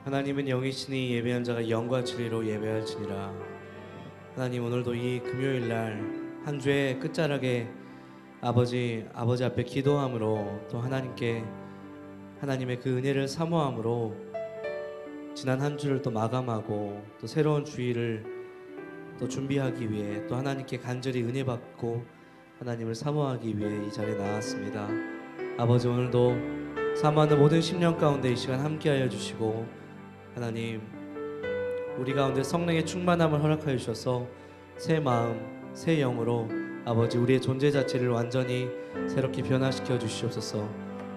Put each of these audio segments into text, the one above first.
하나님은 영이시니 예배한 자가 영과 진리로 예배할지니라. 하나님, 오늘도 이 금요일날 한 주의 끝자락에 아버지 앞에 기도함으로, 또 하나님께 하나님의 그 은혜를 사모함으로 지난 한 주를 또 마감하고 또 새로운 주일을 또 준비하기 위해, 또 하나님께 간절히 은혜 받고 하나님을 사모하기 위해 이 자리에 나왔습니다. 아버지, 오늘도 사모하는 모든 심령 가운데 이 시간 함께하여 주시고, 하나님, 우리 가운데 성령의 충만함을 허락하여 주셔서 새 마음, 새 영으로 아버지 우리의 존재 자체를 완전히 새롭게 변화시켜 주시옵소서.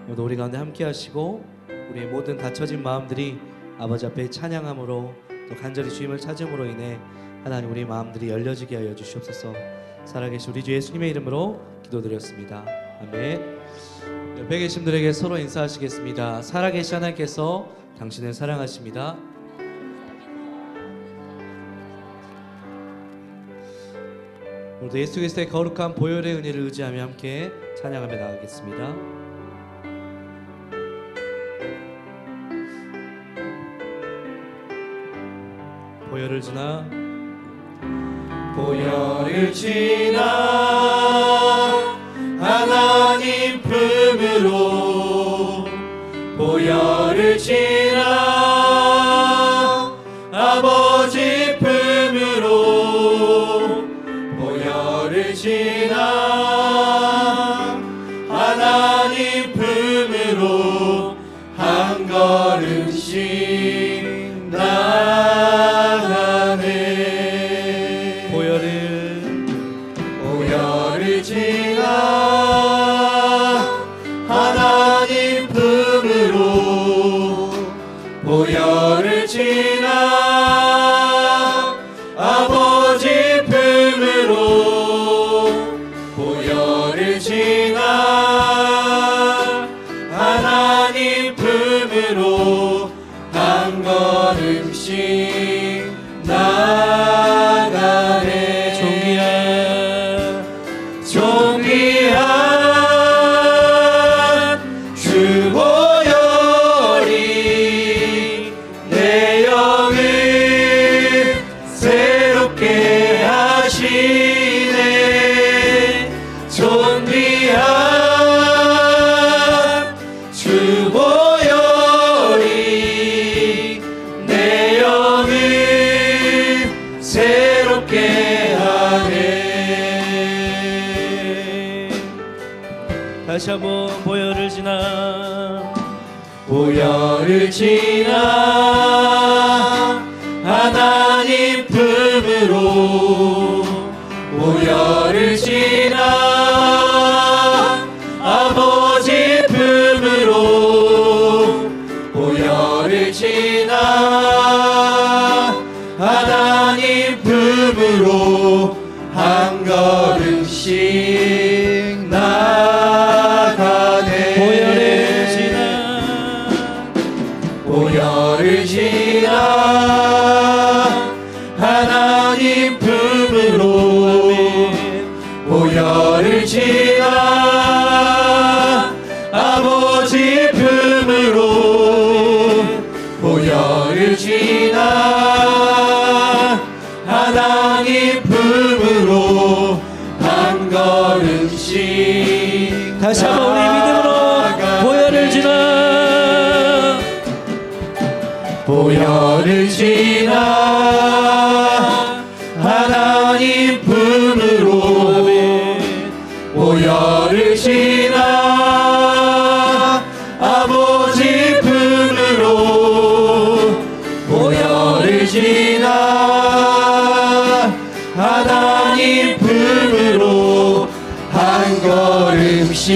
오늘도 우리 가운데 함께 하시고 우리의 모든 닫혀진 마음들이 아버지 앞에 찬양함으로, 또 간절히 주님을 찾음으로 인해 하나님 우리 마음들이 열려지게 하여 주시옵소서. 살아계신 우리 주 예수님의 이름으로 기도드렸습니다. 아멘. 옆에 계신 분들에게 서로 인사하시겠습니다. 살아계신 하나님께서 당신을 사랑하십니다. 오늘도 예수 그리스도의 거룩한 보혈의 은혜를 의지하며 함께 찬양하며 나가겠습니다. 보혈을 지나 하나님 품으로, 보혈을 지나 아버지 품으로, 보혈을 지나 하나님 품으로 한 걸음씩 나가네. 보혈을 지나 하나님 품으로, 보혈을 지나 아버지 품으로, 보혈을 지나 하나님 품으로 한 걸음씩 나가네. 존귀한 주 보혈이 내 영을 새롭게 하시네. 존귀한 주 보혈이 내 영을 새롭게 하네. 다시 한번 보혈을 지나, 보혈을 지나 하나님 품으로, 보혈을 지나 아버지 품으로, 보혈을 지나 하나님 품으로 한 걸음씩 나가네. 보혈을 지나 하나님 품으로, 보혈을 지나 아버지 품으로, 보혈을 지나 하나님 품으로 한 걸음씩. 다시 한번 우리 믿음으로 보혈을 지나, 보혈을 지나 하나님 품으로, 보혈을 지나 아버지 품으로, 보혈을 지나 하나님 품으로 한 걸음씩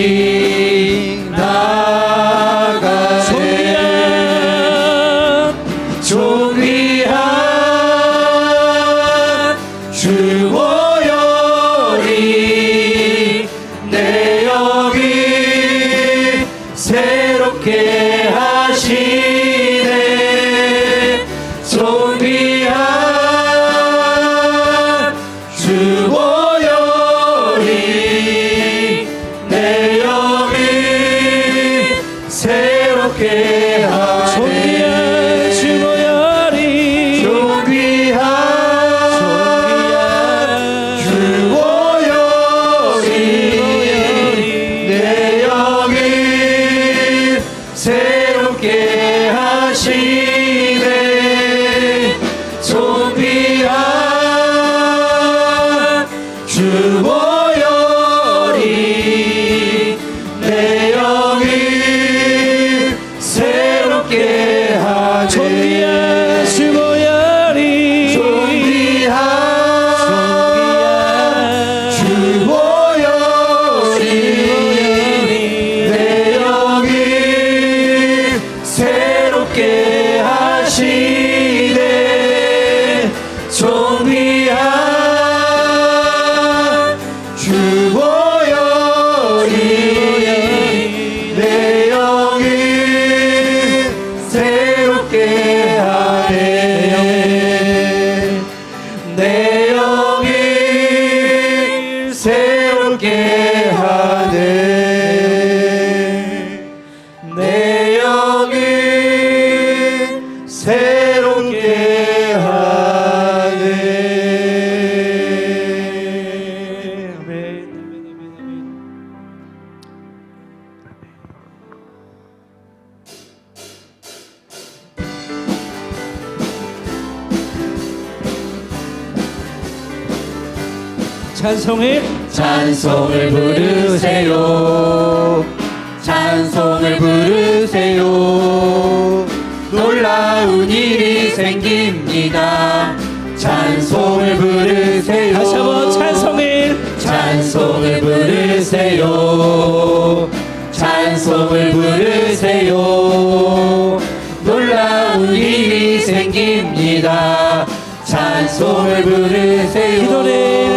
나가네. 존귀한 주 보혈이 내 영을 새롭게 하시네. 존귀한 주 보혈이 내 영을 주보여니 내 영이 새롭게 하네 내 영이 새롭게 하네 내 영이 새롭게 하네. 찬송을 부르세요 찬송을 부르세요 놀라운 일이 생깁니다 찬송을 부르세요 다시 한번 찬송을 부르세요 찬송을 부르세요 놀라운 일이 생깁니다 찬송을 부르세요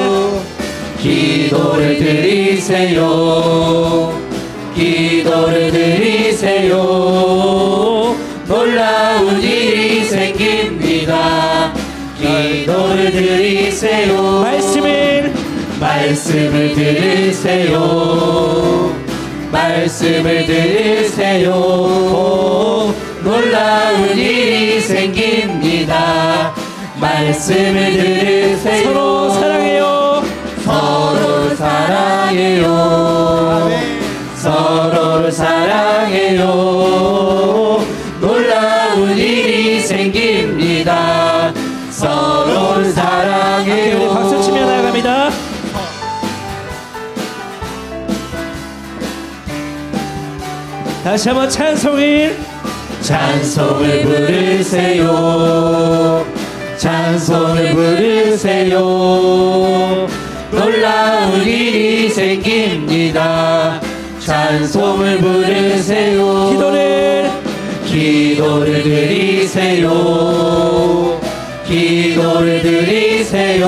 기도를 드리세요 기도를 드리세요 놀라운 일이 생깁니다 기도를 드리세요 말씀을 들으세요 말씀을 들으세요 놀라운 일이 생깁니다 말씀을 들으세요 서로 사랑해요 서로를 사랑해요 서로를 사랑해요 놀라운 일이 생깁니다 서로를 사랑해요 우리 박수 치며 나아갑니다 다시 한번 찬송을 부르세요 찬송을 부르세요 놀라운 일이 생깁니다 찬송을 부르세요 기도를 드리세요 기도를 드리세요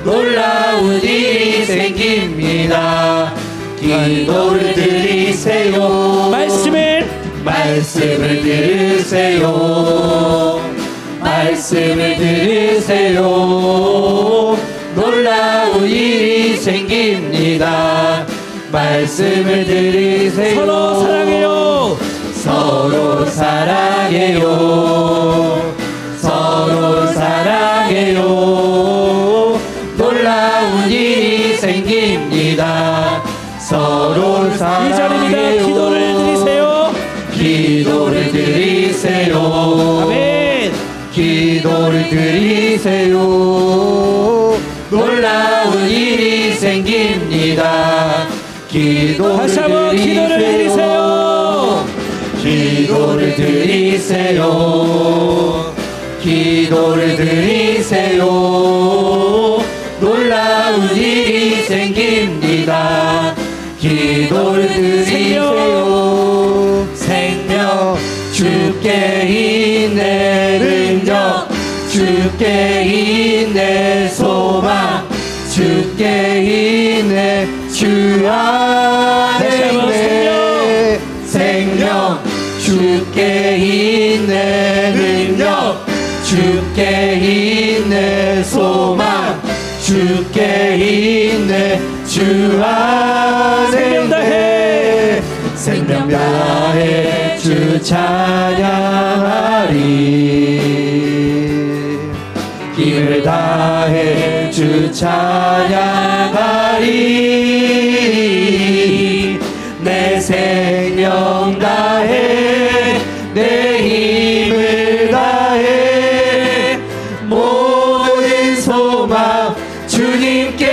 놀라운 일이 생깁니다 기도를 드리세요 말씀을 들으세요 말씀을 들으세요 놀라운 일이 생깁니다 말씀을 들으세요 서로 사랑해요 서로 사랑해요 서로 사랑해요 놀라운 일이 생깁니다 서로 이 자리입니다 사랑해요 기도를 드리세요 아멘 기도를 드리세요 놀라운 일이 생깁니다 다시 한번 기도를 드리세요 기도를 드리세요 기도를 드리세요 놀라운 일이 생깁니다 기도를 드리세요 생명 주께 있네 능력 주께 있네 소망 주께 있네 주 안에 있네 생명 주께 있네 능력 주께 있네 소망 주께 있네 주 안에 있네 생명 다해 주 찬양하리 힘을 다해 주 찬양하리 내 생명 다해 내 힘을 다해 모든 소망 주님께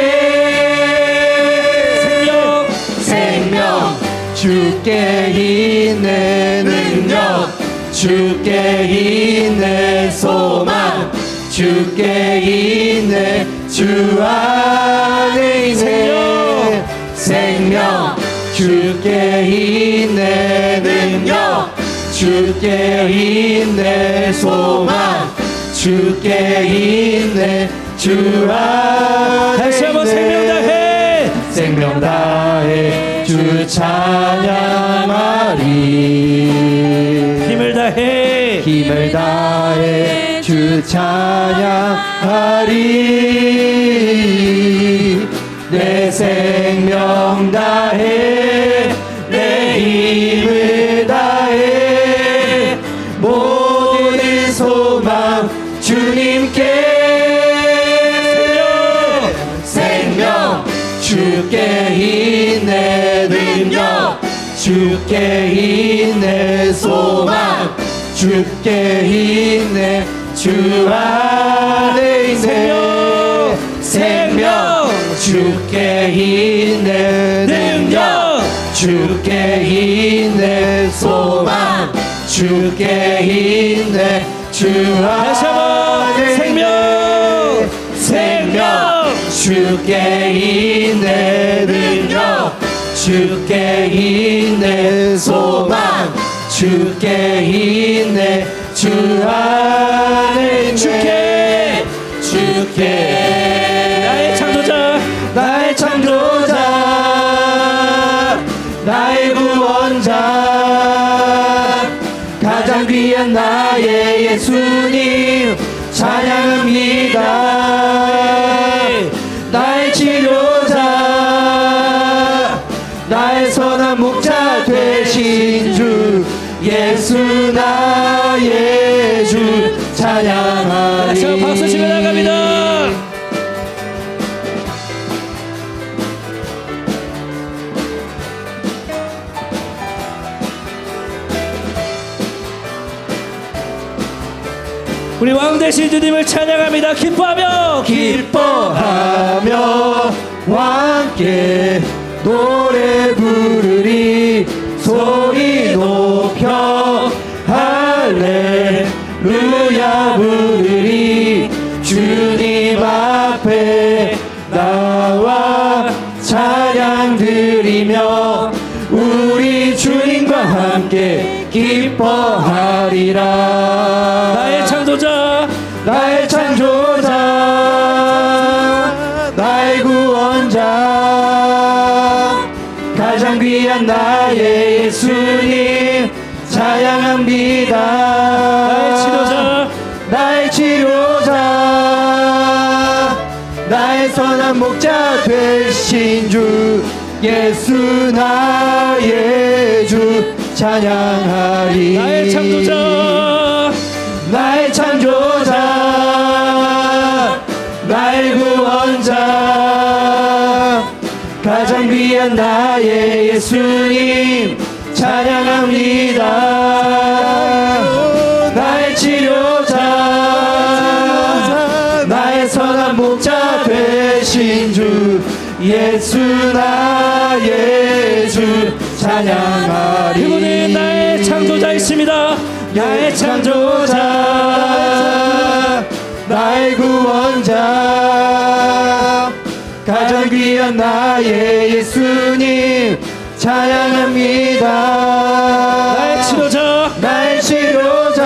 생명 주께 있네 능력 주께 있네 소망 주께 있네 주 안에 있네 생명 주께 있네 능력 주께 있네 소망 주께 있네 주 안에 다시 한번 생명 생명 다해 주 찬양하리. 힘을 다해 힘을 다해 주 찬양하리. 내 생명 다해 내 힘을 다해 모든 소망 주님께. 생명 주께 있네 능력 주께 있네 소망 주께 있네 주 안에 있네. 생명 주께 있네 능력 주께 있네 소망 주께 있네 주 안에 생명 생명 주께 있네 능력 주께 있네 소망 주께 있네 주 안에 있네. 주께 나의 창조자 나의 창조자 나의 구원자 가장 귀한 나의 예수님 찬양합니다. 나의 치료자 나의 선한 목자 되신 주 예수 나의 주 찬양하리. 자, 박수 치며 나갑니다. 우리 왕 되신 주님을 찬양합니다. 기뻐하며 함께 노래 부르리. 소리 높여 할렐루야 부르리. 주님 앞에 나와 찬양 드리며 우리 주님과 함께 기뻐하리라. 나의 창조자 나의 창조자 나의 구원자 가장 귀한 나의 예수님 찬양합니다. 나의 치료자 나의 치료자 나의 선한 목자 되신 주 예수 나의 주 찬양하리. 나의 창조자 나의 창조자 나의 구원자 가장 귀한 나의 예수님 찬양합니다. 나의 치료자 나의 선한 목자 되신 주 예수 나의 주 찬양하리. 그분은 나의 창조자이십니다. 나의 창조자 나의 구원자 가장 귀한 나의 예수님 찬양합니다. 나의 치료자 나의 치료자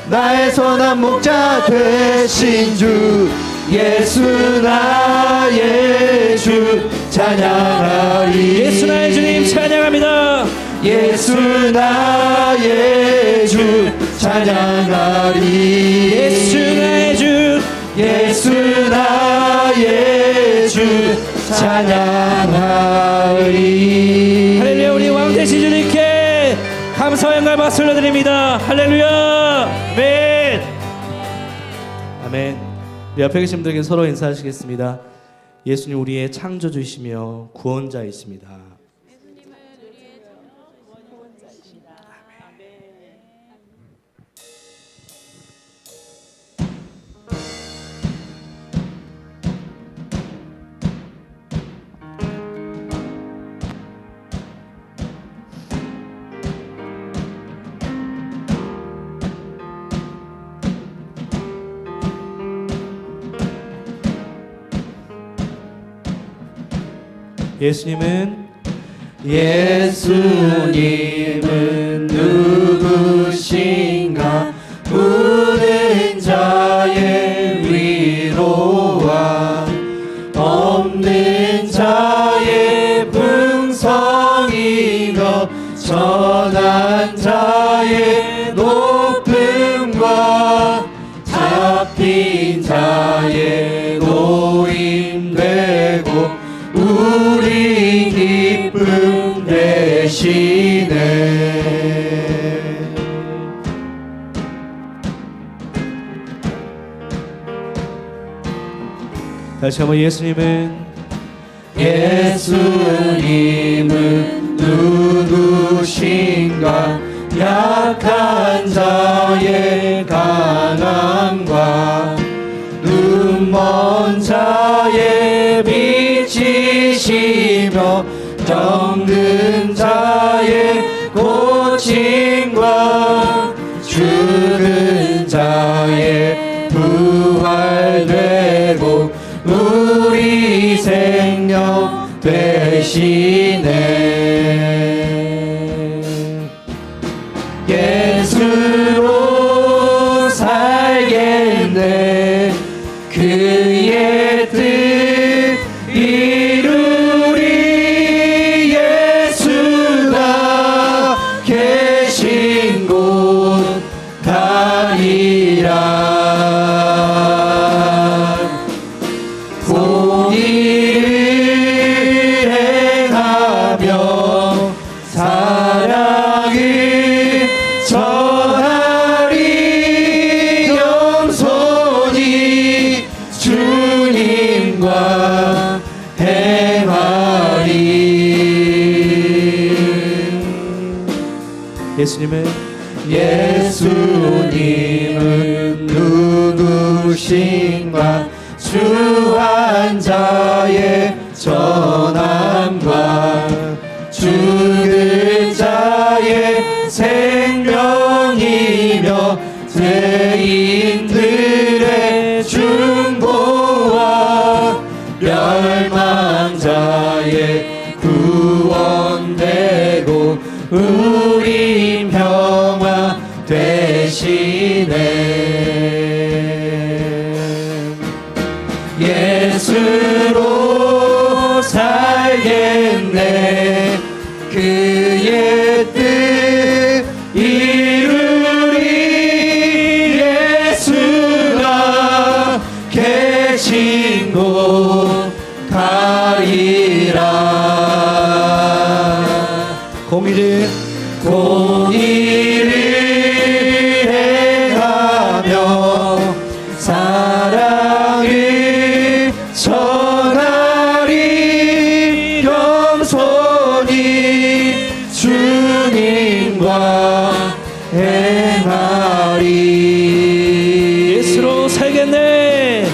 나의 선한 목자 되신 주 예수 나의 주 찬양하리. 예수 나의 주님 찬양합니다. 예수 나의 주 찬양하리. 예수 나의 주 예수 나의 주 찬양하리. 할렐루야. 우리 왕 되신 주님께 감사와 영광을 박수 올려드립니다. 할렐루야. 아멘. 아멘. 우리 옆에 계신 분들에게 서로 인사하시겠습니다. 예수님 우리의 창조주이시며 구원자이십니다. 예수님은 누구신가? 우는 자의 위로와 없는 선한 자의 높음과 잡힌 자의 노임 되고 우리 기쁨 되시네. 다시 한번 예수님은 누구신가? 약한 자의 강함과 눈먼 자의 빛이시며 병든 자의 고침과 죽은 자의 부활되고 우리 생명 되시네. 예수로 살겠네. 그의 뜻 이루리. 예수가 계신 곳 가리라. 공의를 행하며 사랑을 전하리. 겸손히 주님과 행하리. 예수님은 누구신가? 주한 자의 전함과 죽은 자의 생명이며 죄인들의 중보와 멸망자의 구원되고 우리 평화 되시네. 예수로 살겠네. 그의 뜻 이루리. 예수가 계신 곳 가리라. 공의를 행하며 사랑을 전하리. 겸손히 주님과 행하리. 예수로 살겠네.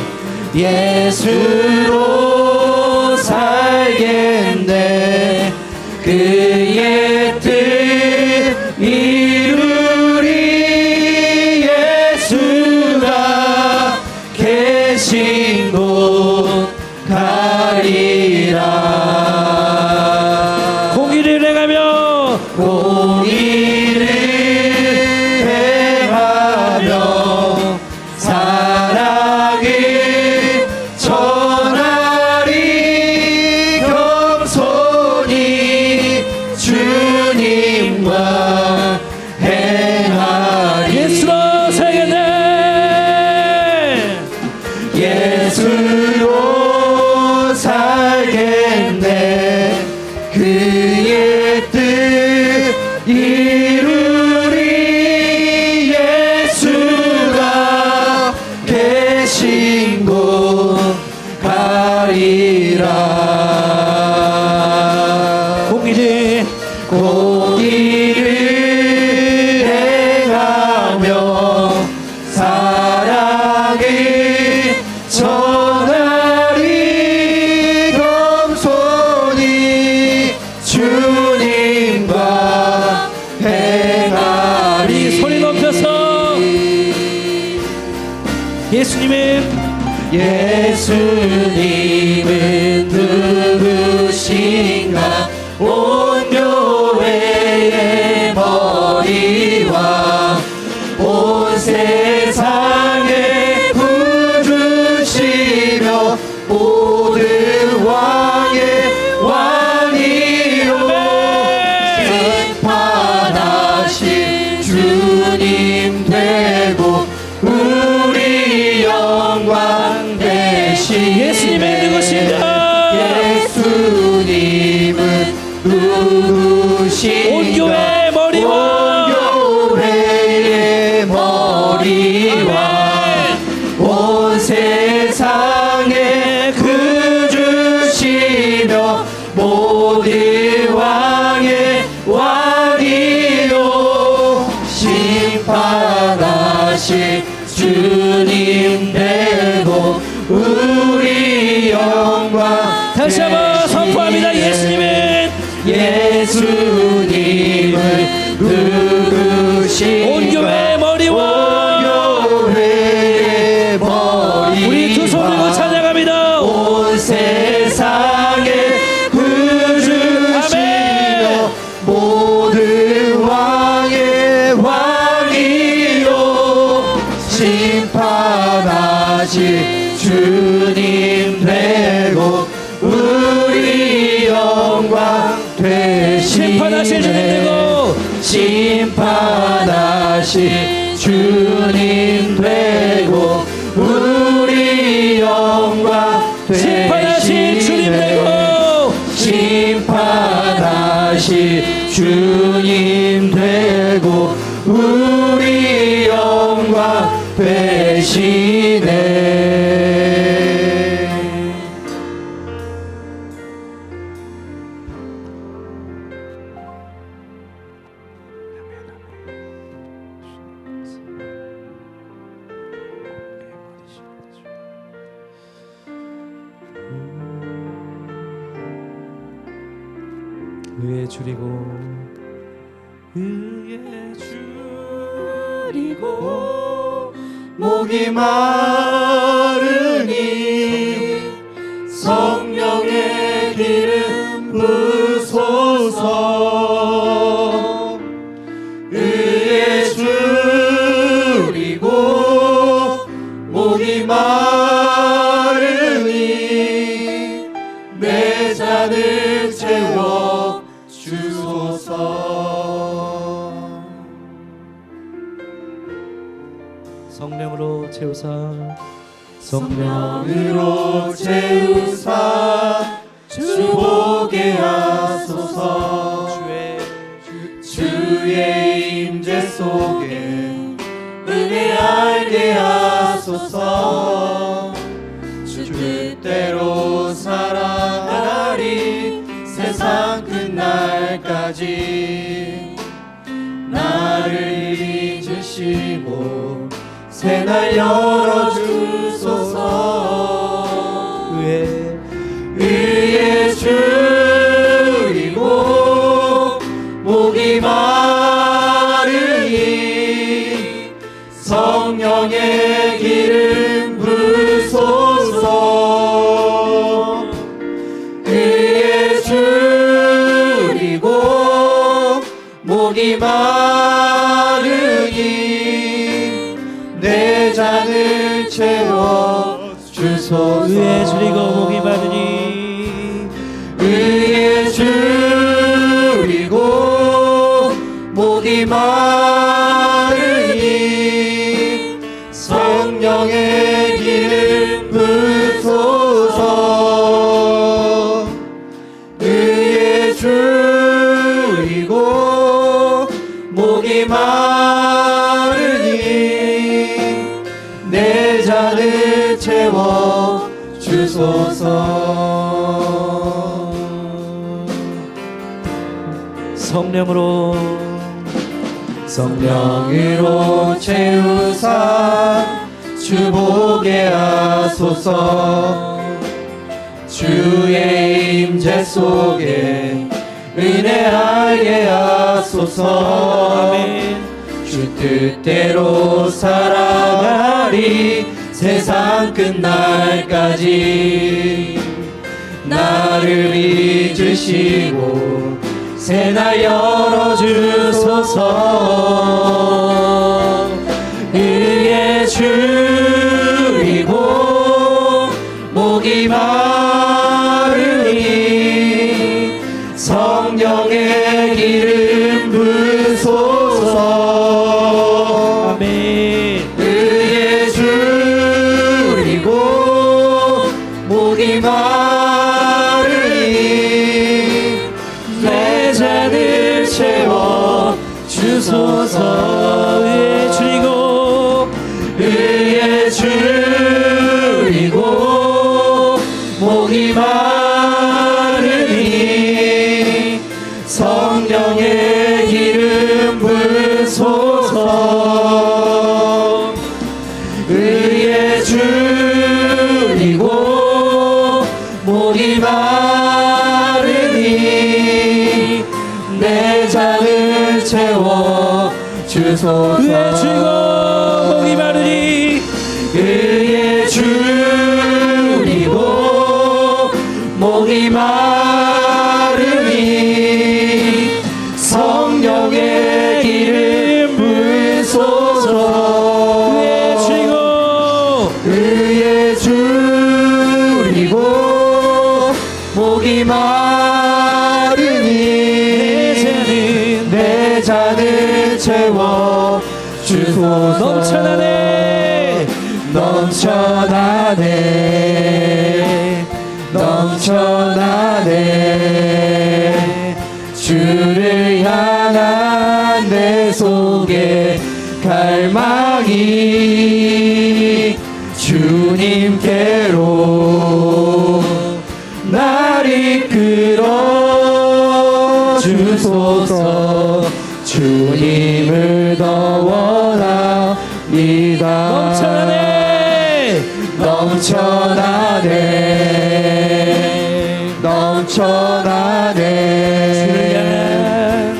예수로 살겠네. 그의 뜻 이루리. 예수가 계신 곳 가리라. 공의를 행하며 사랑을 전하리. 겸손히 주님과 행하리. 예수로 살겠네. 예수로 살겠네. 그의 뜻 이루리. 예수가 계신 곳 가리라. 공의를 행하며 사랑을 전하리. 겸손히 주님과 행하리. 소리 높여서 예수님은 예수님은 다시 한번 선포합니다. 예수님을 부르시고 온 교회의 머리와 교회의 머리와 우리 두 손 들고 찬양합니다. 온 세상에 구주시며 아멘. 모든 왕의 왕이요 심판하신 주님 되고 우리 영광 심판하실 주님 되시네. 되고 심판하신 주님 되고 우리 영광 심판하실 주님 되고 심판하신 주님 되고 우리 영광 되시네. 의에 줄이고 의에 줄이고 목이 마르니 성령의 기름 부소서. 의에 줄이고 목이 마르니 내 잔을 채워 주소서. 성령으로 채우사 성령으로 채우사 주보게 하소서. 주의 임재 속에 은혜 알게 하소서. 주 뜻대로 살아가리 세상 끝날까지. 나를 잊으시고 새날 열어주소서. 의에 줄이고 목이 마르니 성령의 기름 부소서. 의에 줄이고 목이 마르니 내 잔을 채워 주소서. 의에 줄이고 목이 마르니 의에 줄이고 목이 마르니 성령의 기름 부소서. 의에 줄이고 목이 마르니 내 잔을 채워 주소서. 성령으로 채우사 주보게 하소서. 주의 임재 속에 은혜 알게 하소서. 주 뜻대로 살아가리 세상 끝날까지. 나를 잊으시고 새날 열어주소서. 의에 줄이고 목이 마르니 성령의 기름 부소서. 의에 줄이고 목이 마르니 내 잔을 목이 마르니 내 잔을 채워 주소서. 그의 주이고 목이 마르니 그의 주이고 목이 마르니 성령의 기름 부으소서. 그의 주이고 그의 주이고 목이 마르니 내 잔을 채워 주소서. 넘쳐나네 넘쳐나네 넘쳐나네 주를 향한 내 속에 갈망이 주님께로 날 이끌어 주소서. 주님을 더 원합니다. 넘쳐나네 넘쳐나네 넘쳐나네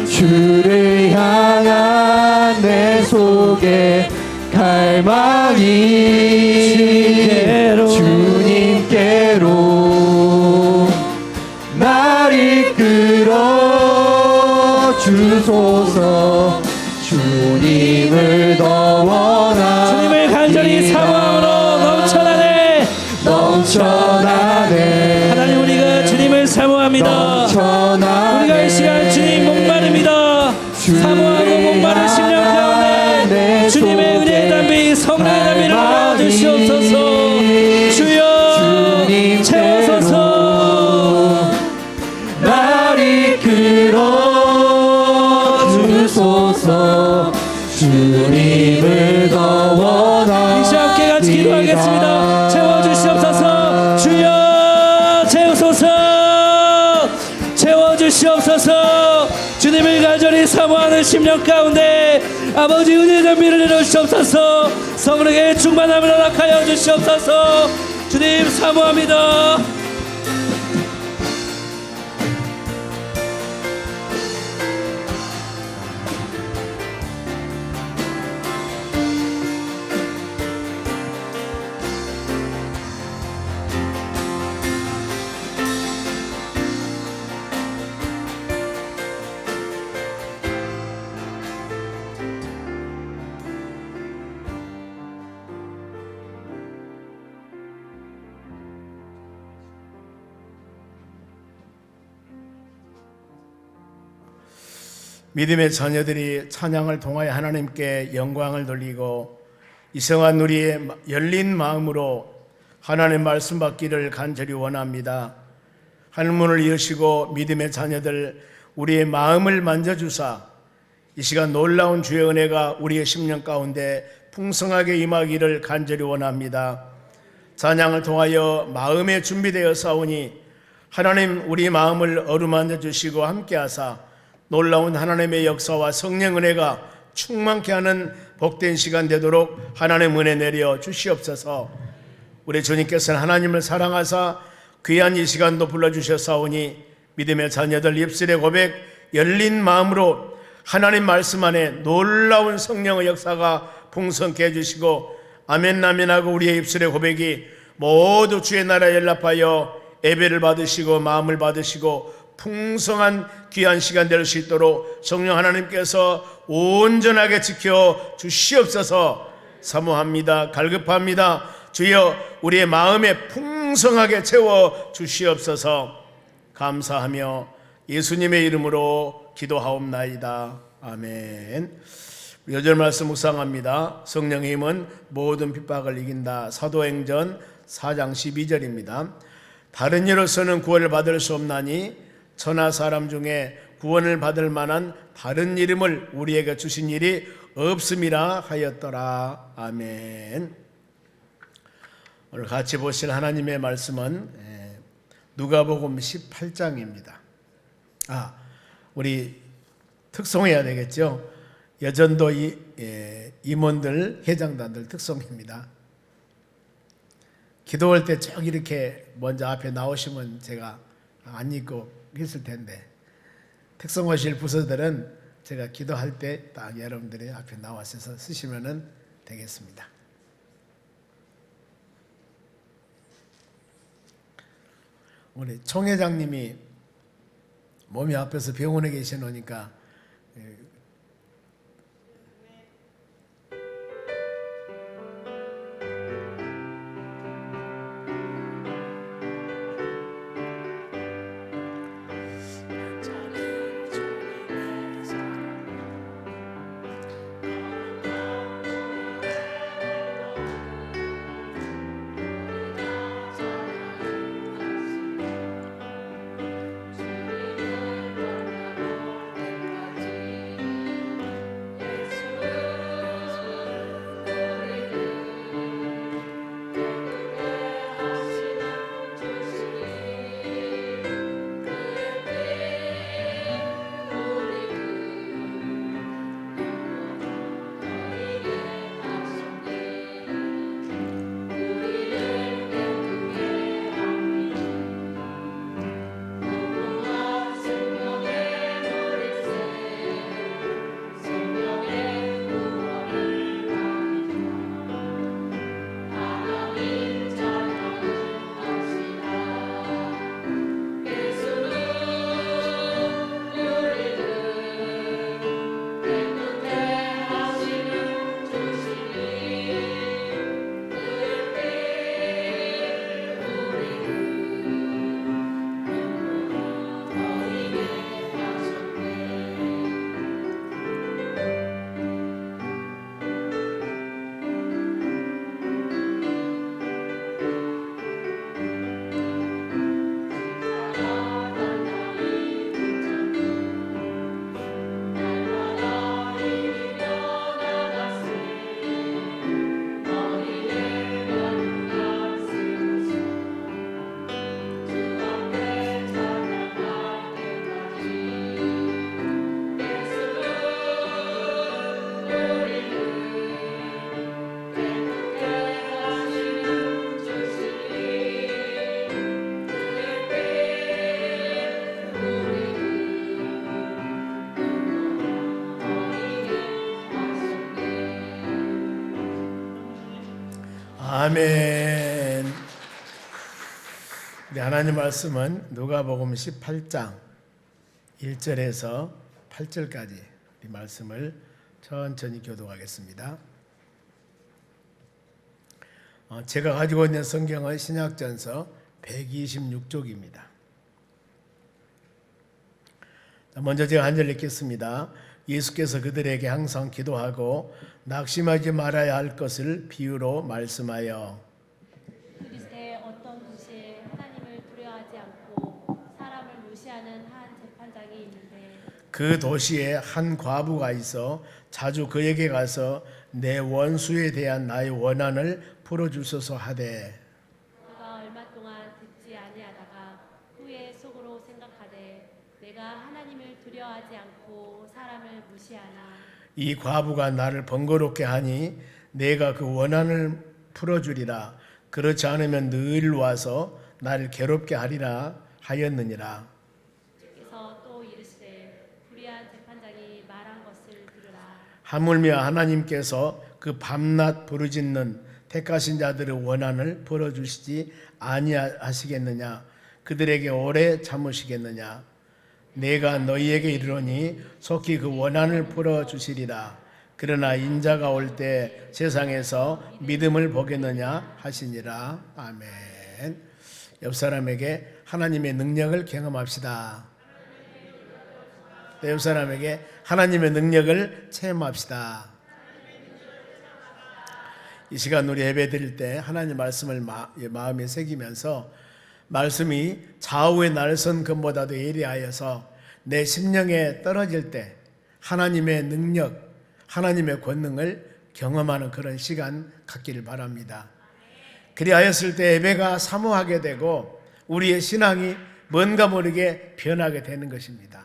주를 향한 내 속에 갈망이 주님께로 날 이끌어 주소서. 주님을 더 원합니다. 주님을 간절히 사모함으로 넘쳐나네 넘쳐나네. 하나님 우리가 주님을 사모합니다. 넘쳐나네. 우리가 이 시간 주님 목마릅니다. 사모하고 목마른 심령 가운데 주님의 은혜의 담비 성령의 담비를 받아주시옵소서. 주여 채워소서. 날 이끌어 주소서. 주님을 더 원합니다. 이 시간 함께 같이 기도하겠습니다. 채워주시옵소서. 주여 채우소서. 채워주시옵소서. 주님을 간절히 사모하는 심령 가운데 아버지 은혜의 담비를 내려주시옵소서. 성령의 충만함을 허락하여 주시옵소서. 주님 사모합니다. 믿음의 자녀들이 찬양을 통하여 하나님께 영광을 돌리고 이성한 우리의 열린 마음으로 하나님의 말씀 받기를 간절히 원합니다. 하늘문을 여시고 믿음의 자녀들 우리의 마음을 만져주사 이 시간 놀라운 주의 은혜가 우리의 심령 가운데 풍성하게 임하기를 간절히 원합니다. 찬양을 통하여 마음에 준비되어 싸우니 하나님 우리 마음을 어루만져 주시고 함께하사 놀라운 하나님의 역사와 성령 은혜가 충만케 하는 복된 시간 되도록 하나님의 은혜 내려 주시옵소서. 우리 주님께서는 하나님을 사랑하사 귀한 이 시간도 불러주셨사오니 믿음의 자녀들 입술의 고백 열린 마음으로 하나님 말씀 안에 놀라운 성령의 역사가 풍성케 해주시고 아멘 아멘하고 우리의 입술의 고백이 모두 주의 나라에 연락하여 예배를 받으시고 마음을 받으시고 풍성한 귀한 시간 될 수 있도록 성령 하나님께서 온전하게 지켜 주시옵소서. 사모합니다. 갈급합니다. 주여 우리의 마음에 풍성하게 채워 주시옵소서. 감사하며 예수님의 이름으로 기도하옵나이다. 아멘. 요절 말씀 묵상합니다. 성령의 힘은 모든 핍박을 이긴다. 사도행전 4장 12절입니다. 다른 이로서는 구원을 받을 수 없나니 천하 사람 중에 구원을 받을 만한 다른 이름을 우리에게 주신 일이 없음이라 하였더라. 아멘. 오늘 같이 보실 하나님의 말씀은 누가복음 18장입니다. 우리 특송해야 되겠죠. 여전도 임원들, 회장단들 특송입니다. 기도할 때 쭉 이렇게 먼저 앞에 나오시면 제가 안 읽고 했을 텐데, 특성화실 부서들은 제가 기도할 때 딱 여러분들이 앞에 나와서 쓰시면 되겠습니다. 우리 총회장님이 몸이 아파서 병원에 계시노니까 아멘. 우리 하나님 말씀은 누가복음 18장 1절에서 8절까지 이 말씀을 천천히 교독하겠습니다. 제가 가지고 있는 성경은 신약전서 126쪽입니다. 먼저 제가 한 절 읽겠습니다. 예수께서 그들에게 항상 기도하고 낙심하지 말아야 할 것을 비유로 말씀하여 그리스도의 어떤 도시에 하나님을 두려워하지 않고 사람을 무시하는 한 재판장이 있는데 그 도시에 한 과부가 있어 자주 그에게 가서 내 원수에 대한 나의 원한을 풀어주소서 하되 그가 얼마 동안 듣지 아니하다가 후에 속으로 생각하되 내가 하나님을 두려워하지 않고 사람을 무시하나 이 과부가 나를 번거롭게 하니 내가 그 원한을 풀어주리라. 그렇지 않으면 늘 와서 나를 괴롭게 하리라 하였느니라. 주께서 또 이르시되 불의한 재판장이 말한 것을 들으라. 하물며 하나님께서 그 밤낮 부르짖는 택하신 자들의 원한을 풀어주시지 아니하시겠느냐. 그들에게 오래 참으시겠느냐. 내가 너희에게 이르노니 속히 그 원한을 풀어주시리라. 그러나 인자가 올 때 세상에서 믿음을 보겠느냐 하시니라. 아멘. 옆 사람에게 하나님의 능력을 경험합시다. 옆 사람에게 하나님의 능력을 체험합시다. 이 시간 우리 예배 드릴 때 하나님 말씀을 마음에 새기면서 말씀이 좌우의 날선 금보다도 예리하여서 내 심령에 떨어질 때 하나님의 능력, 하나님의 권능을 경험하는 그런 시간 갖기를 바랍니다. 그리하였을 때 예배가 사모하게 되고 우리의 신앙이 뭔가 모르게 변하게 되는 것입니다.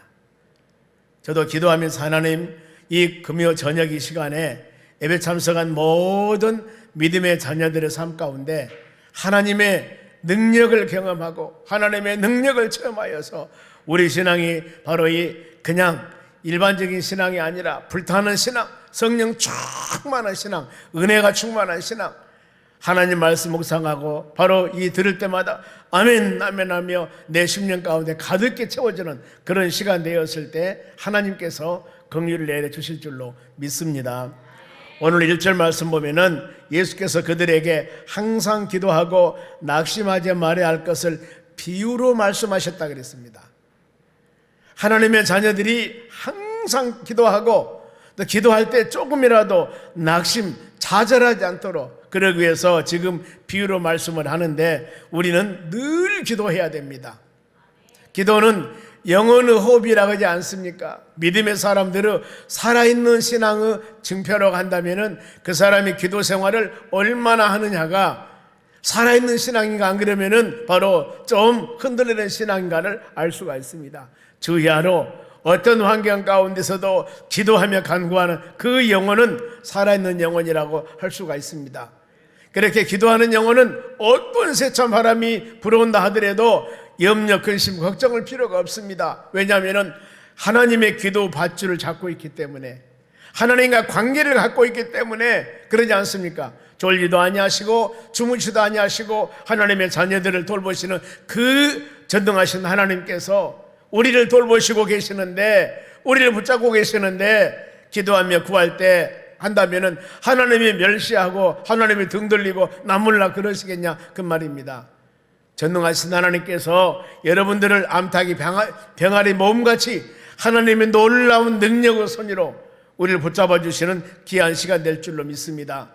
저도 기도하면서 하나님, 이 금요 저녁 이 시간에 예배 참석한 모든 믿음의 자녀들의 삶 가운데 하나님의 능력을 경험하고 하나님의 능력을 체험하여서 우리 신앙이 바로 이 그냥 일반적인 신앙이 아니라 불타는 신앙, 성령 충만한 신앙, 은혜가 충만한 신앙, 하나님 말씀 묵상하고 바로 이 들을 때마다 아멘 아멘 하며 내 심령 가운데 가득히 채워지는 그런 시간 되었을 때 하나님께서 긍휼을 내려주실 줄로 믿습니다. 오늘 1절 말씀 보면은 예수께서 그들에게 항상 기도하고 낙심하지 말아야 할 것을 비유로 말씀하셨다 그랬습니다. 하나님의 자녀들이 항상 기도하고 또 기도할 때 조금이라도 낙심, 좌절하지 않도록 그러기 위해서 지금 비유로 말씀을 하는데 우리는 늘 기도해야 됩니다. 기도는 영혼의 호흡이라고 하지 않습니까? 믿음의 사람들은 살아있는 신앙의 증표라고 한다면 그 사람이 기도 생활을 얼마나 하느냐가 살아있는 신앙인가 안 그러면은 바로 좀 흔들리는 신앙인가를 알 수가 있습니다. 주야로 어떤 환경 가운데서도 기도하며 간구하는 그 영혼은 살아있는 영혼이라고 할 수가 있습니다. 그렇게 기도하는 영혼은 어떤 세찬 바람이 불어온다 하더라도 염려, 근심, 걱정할 필요가 없습니다. 왜냐하면 하나님의 기도 밧줄을 잡고 있기 때문에 하나님과 관계를 갖고 있기 때문에 그러지 않습니까? 졸리도 아니하시고 주무시도 아니하시고 하나님의 자녀들을 돌보시는 그 전능하신 하나님께서 우리를 돌보시고 계시는데 우리를 붙잡고 계시는데 기도하며 구할 때 한다면은 하나님이 멸시하고 하나님이 등 돌리고 나몰라 그러시겠냐 그 말입니다. 전능하신 하나님께서 여러분들을 암탉이 병아리 몸같이 하나님의 놀라운 능력의 손으로 우리를 붙잡아 주시는 귀한 시간 될 줄로 믿습니다.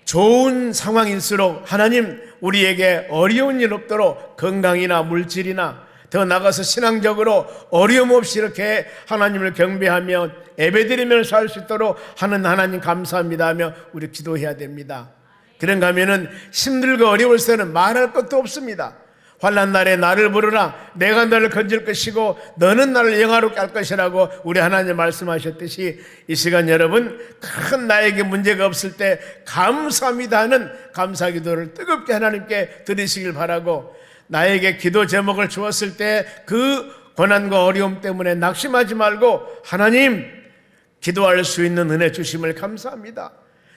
좋은 상황일수록 하나님 우리에게 어려운 일 없도록 건강이나 물질이나 더 나가서 신앙적으로 어려움 없이 이렇게 하나님을 경배하며 예배드리며 살 수 있도록 하는 하나님 감사합니다 하며 우리 기도해야 됩니다. 그런가 하면은 힘들고 어려울 때는 말할 것도 없습니다. 환난 날에 나를 부르라 내가 너를 건질 것이고 너는 나를 영화롭게 할 것이라고 우리 하나님 말씀하셨듯이 이 시간 여러분 큰 나에게 문제가 없을 때 감사합니다 하는 감사 기도를 뜨겁게 하나님께 드리시길 바라고 나에게 기도 제목을 주었을 때 그 고난과 어려움 때문에 낙심하지 말고 하나님 기도할 수 있는 은혜 주심을 감사합니다.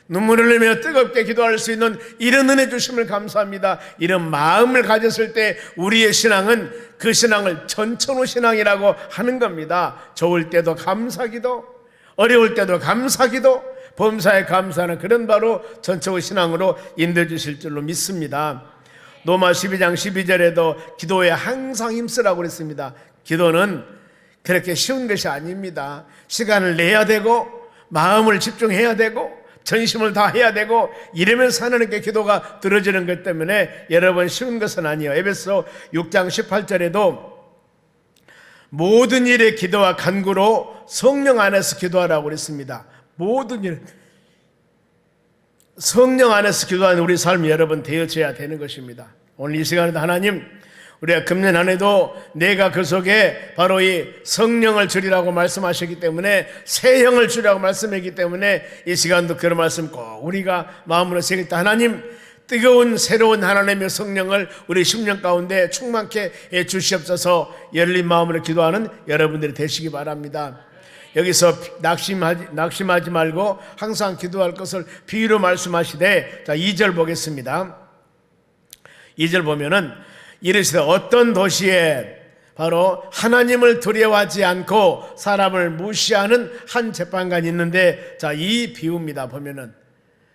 눈물을 흘리며 뜨겁게 기도할 수 있는 이런 은혜 주심을 감사합니다. 이런 마음을 가졌을 때 우리의 신앙은 그 신앙을 전천후 신앙이라고 하는 겁니다. 좋을 때도 감사기도, 어려울 때도 감사기도, 범사에 감사하는 그런 바로 전천후 신앙으로 인도해 주실 줄로 믿습니다. 로마 12장 12절에도 기도에 항상 힘쓰라고 그랬습니다. 기도는 그렇게 쉬운 것이 아닙니다. 시간을 내야 되고 마음을 집중해야 되고 전심을 다해야 되고 이러면서 하나님께 기도가 들어지는 것 때문에 여러분 쉬운 것은 아니에요. 에베소 6장 18절에도 모든 일에 기도와 간구로 성령 안에서 기도하라고 그랬습니다. 모든 일 성령 안에서 기도하는 우리 삶이 여러분 되어져야 되는 것입니다. 오늘 이 시간에도 하나님 우리가 금년 한 해도 내가 그 속에 바로 이 성령을 주리라고 말씀하셨기 때문에 새 영을 주리라고 말씀했기 때문에 이 시간도 그런 말씀 꼭 우리가 마음으로 새겼다. 하나님 뜨거운 새로운 하나님의 성령을 우리 심령 가운데 충만케 해 주시옵소서. 열린 마음으로 기도하는 여러분들이 되시기 바랍니다. 여기서 낙심하지 말고 항상 기도할 것을 비유로 말씀하시되 자 2절 보겠습니다. 2절 보면은 이르시되 어떤 도시에 바로 하나님을 두려워하지 않고 사람을 무시하는 한 재판관이 있는데 자 이 비유입니다. 보면은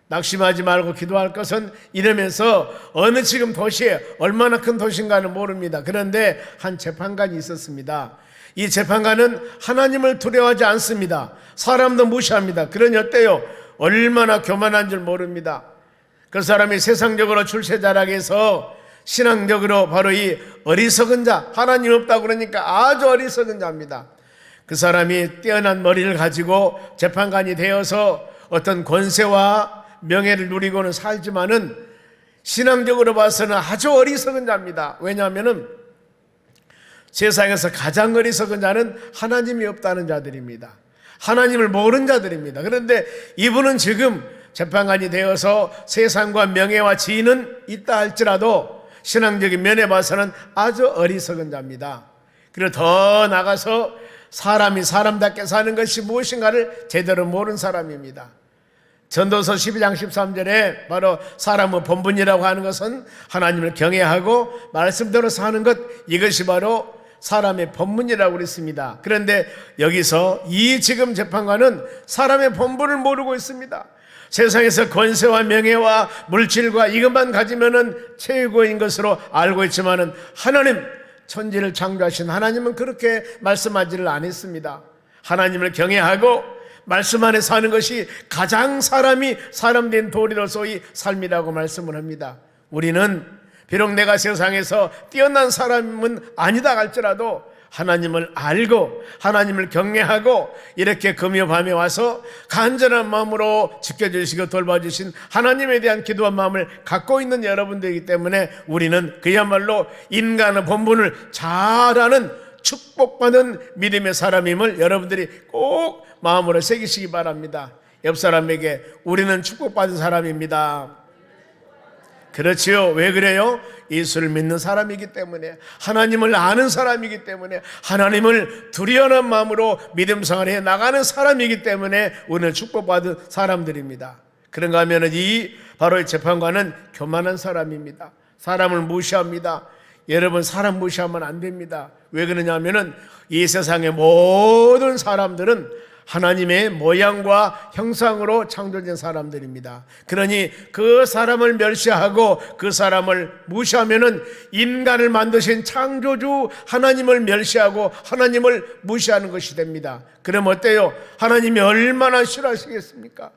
낙심하지 말고 기도할 것은 이러면서 어느 지금 도시에 얼마나 큰 도시인가는 모릅니다. 그런데 한 재판관이 있었습니다. 이 재판관은 하나님을 두려워하지 않습니다. 사람도 무시합니다. 그러니 어때요? 얼마나 교만한 줄 모릅니다. 그 사람이 세상적으로 출세자락에서 신앙적으로 바로 이 어리석은 자, 하나님 없다고 그러니까 아주 어리석은 자입니다. 그 사람이 뛰어난 머리를 가지고 재판관이 되어서 어떤 권세와 명예를 누리고는 살지만은 신앙적으로 봐서는 아주 어리석은 자입니다. 왜냐하면은 세상에서 가장 어리석은 자는 하나님이 없다는 자들입니다. 하나님을 모르는 자들입니다. 그런데 이분은 지금 재판관이 되어서 세상과 명예와 지위는 있다 할지라도 신앙적인 면에 봐서는 아주 어리석은 자입니다. 그리고 더 나가서 사람이 사람답게 사는 것이 무엇인가를 제대로 모르는 사람입니다. 전도서 12장 13절에 바로 사람의 본분이라고 하는 것은 하나님을 경외하고 말씀대로 사는 것, 이것이 바로 사람의 본분이라고 그랬습니다. 그런데 여기서 이 지금 재판관은 사람의 본분을 모르고 있습니다. 세상에서 권세와 명예와 물질과 이것만 가지면은 최고인 것으로 알고 있지만은 하나님, 천지를 창조하신 하나님은 그렇게 말씀하지를 않았습니다. 하나님을 경외하고 말씀 안에 사는 것이 가장 사람이 사람된 도리로서의 삶이라고 말씀을 합니다. 우리는 비록 내가 세상에서 뛰어난 사람은 아니다 할지라도 하나님을 알고 하나님을 경외하고 이렇게 금요 밤에 와서 간절한 마음으로 지켜주시고 돌봐주신 하나님에 대한 기도한 마음을 갖고 있는 여러분들이기 때문에 우리는 그야말로 인간의 본분을 잘 아는 축복받은 믿음의 사람임을 여러분들이 꼭 마음으로 새기시기 바랍니다. 옆 사람에게 우리는 축복받은 사람입니다. 그렇지요. 왜 그래요? 예수를 믿는 사람이기 때문에, 하나님을 아는 사람이기 때문에, 하나님을 두려워하는 마음으로 믿음 생활을 해 나가는 사람이기 때문에 우리는 축복받은 사람들입니다. 그런가 하면 이 바로 이 재판관은 교만한 사람입니다. 사람을 무시합니다. 여러분, 사람 무시하면 안 됩니다. 왜 그러냐면은 이 세상의 모든 사람들은 하나님의 모양과 형상으로 창조된 사람들입니다. 그러니 그 사람을 멸시하고 그 사람을 무시하면은 인간을 만드신 창조주 하나님을 멸시하고 하나님을 무시하는 것이 됩니다. 그럼 어때요? 하나님이 얼마나 싫어하시겠습니까?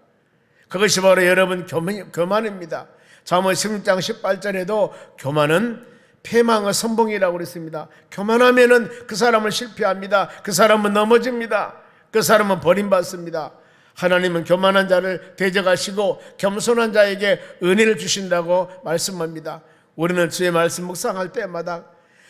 그것이 바로 여러분 교만입니다. 잠언 16장 18절에도 교만은 패망의 선봉이라고 그랬습니다. 교만하면은 그 사람은 실패합니다. 그 사람은 넘어집니다. 그 사람은 버림받습니다. 하나님은 교만한 자를 대적하시고 겸손한 자에게 은혜를 주신다고 말씀합니다. 우리는 주의 말씀 묵상할 때마다,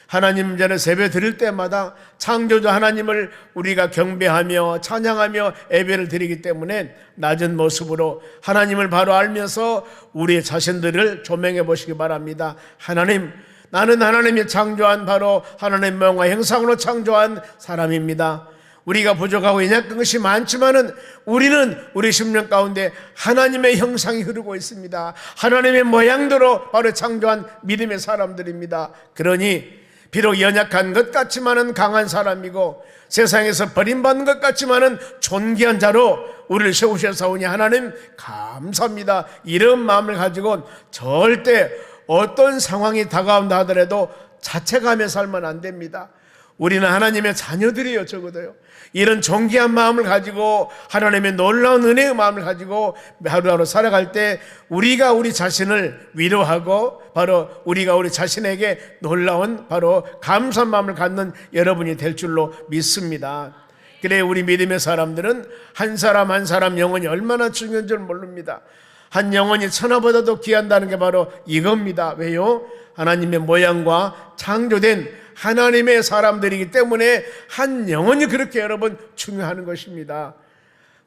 하나님 전에 세배 드릴 때마다 창조주 하나님을 우리가 경배하며 찬양하며 예배를 드리기 때문에 낮은 모습으로 하나님을 바로 알면서 우리의 자신들을 조명해 보시기 바랍니다. 하나님, 나는 하나님이 창조한 바로 하나님의 모양과 형상으로 창조한 사람입니다. 우리가 부족하고 연약한 것이 많지만은 우리는 우리 심령 가운데 하나님의 형상이 흐르고 있습니다. 하나님의 모양대로 바로 창조한 믿음의 사람들입니다. 그러니 비록 연약한 것 같지만은 강한 사람이고 세상에서 버림받는 것 같지만은 존귀한 자로 우리를 세우셔서오니 하나님 감사합니다. 이런 마음을 가지고 절대 어떤 상황이 다가온다 하더라도 자책하며 살면 안 됩니다. 우리는 하나님의 자녀들이에요. 적어도요. 이런 존귀한 마음을 가지고 하나님의 놀라운 은혜의 마음을 가지고 하루하루 살아갈 때 우리가 우리 자신을 위로하고 바로 우리가 우리 자신에게 놀라운 바로 감사한 마음을 갖는 여러분이 될 줄로 믿습니다. 그래 우리 믿음의 사람들은 한 사람 한 사람 영혼이 얼마나 중요한 줄 모릅니다. 한 영혼이 천하보다도 귀한다는 게 바로 이겁니다. 왜요? 하나님의 모양과 창조된 하나님의 사람들이기 때문에 한 영혼이 그렇게 여러분 중요한 것입니다.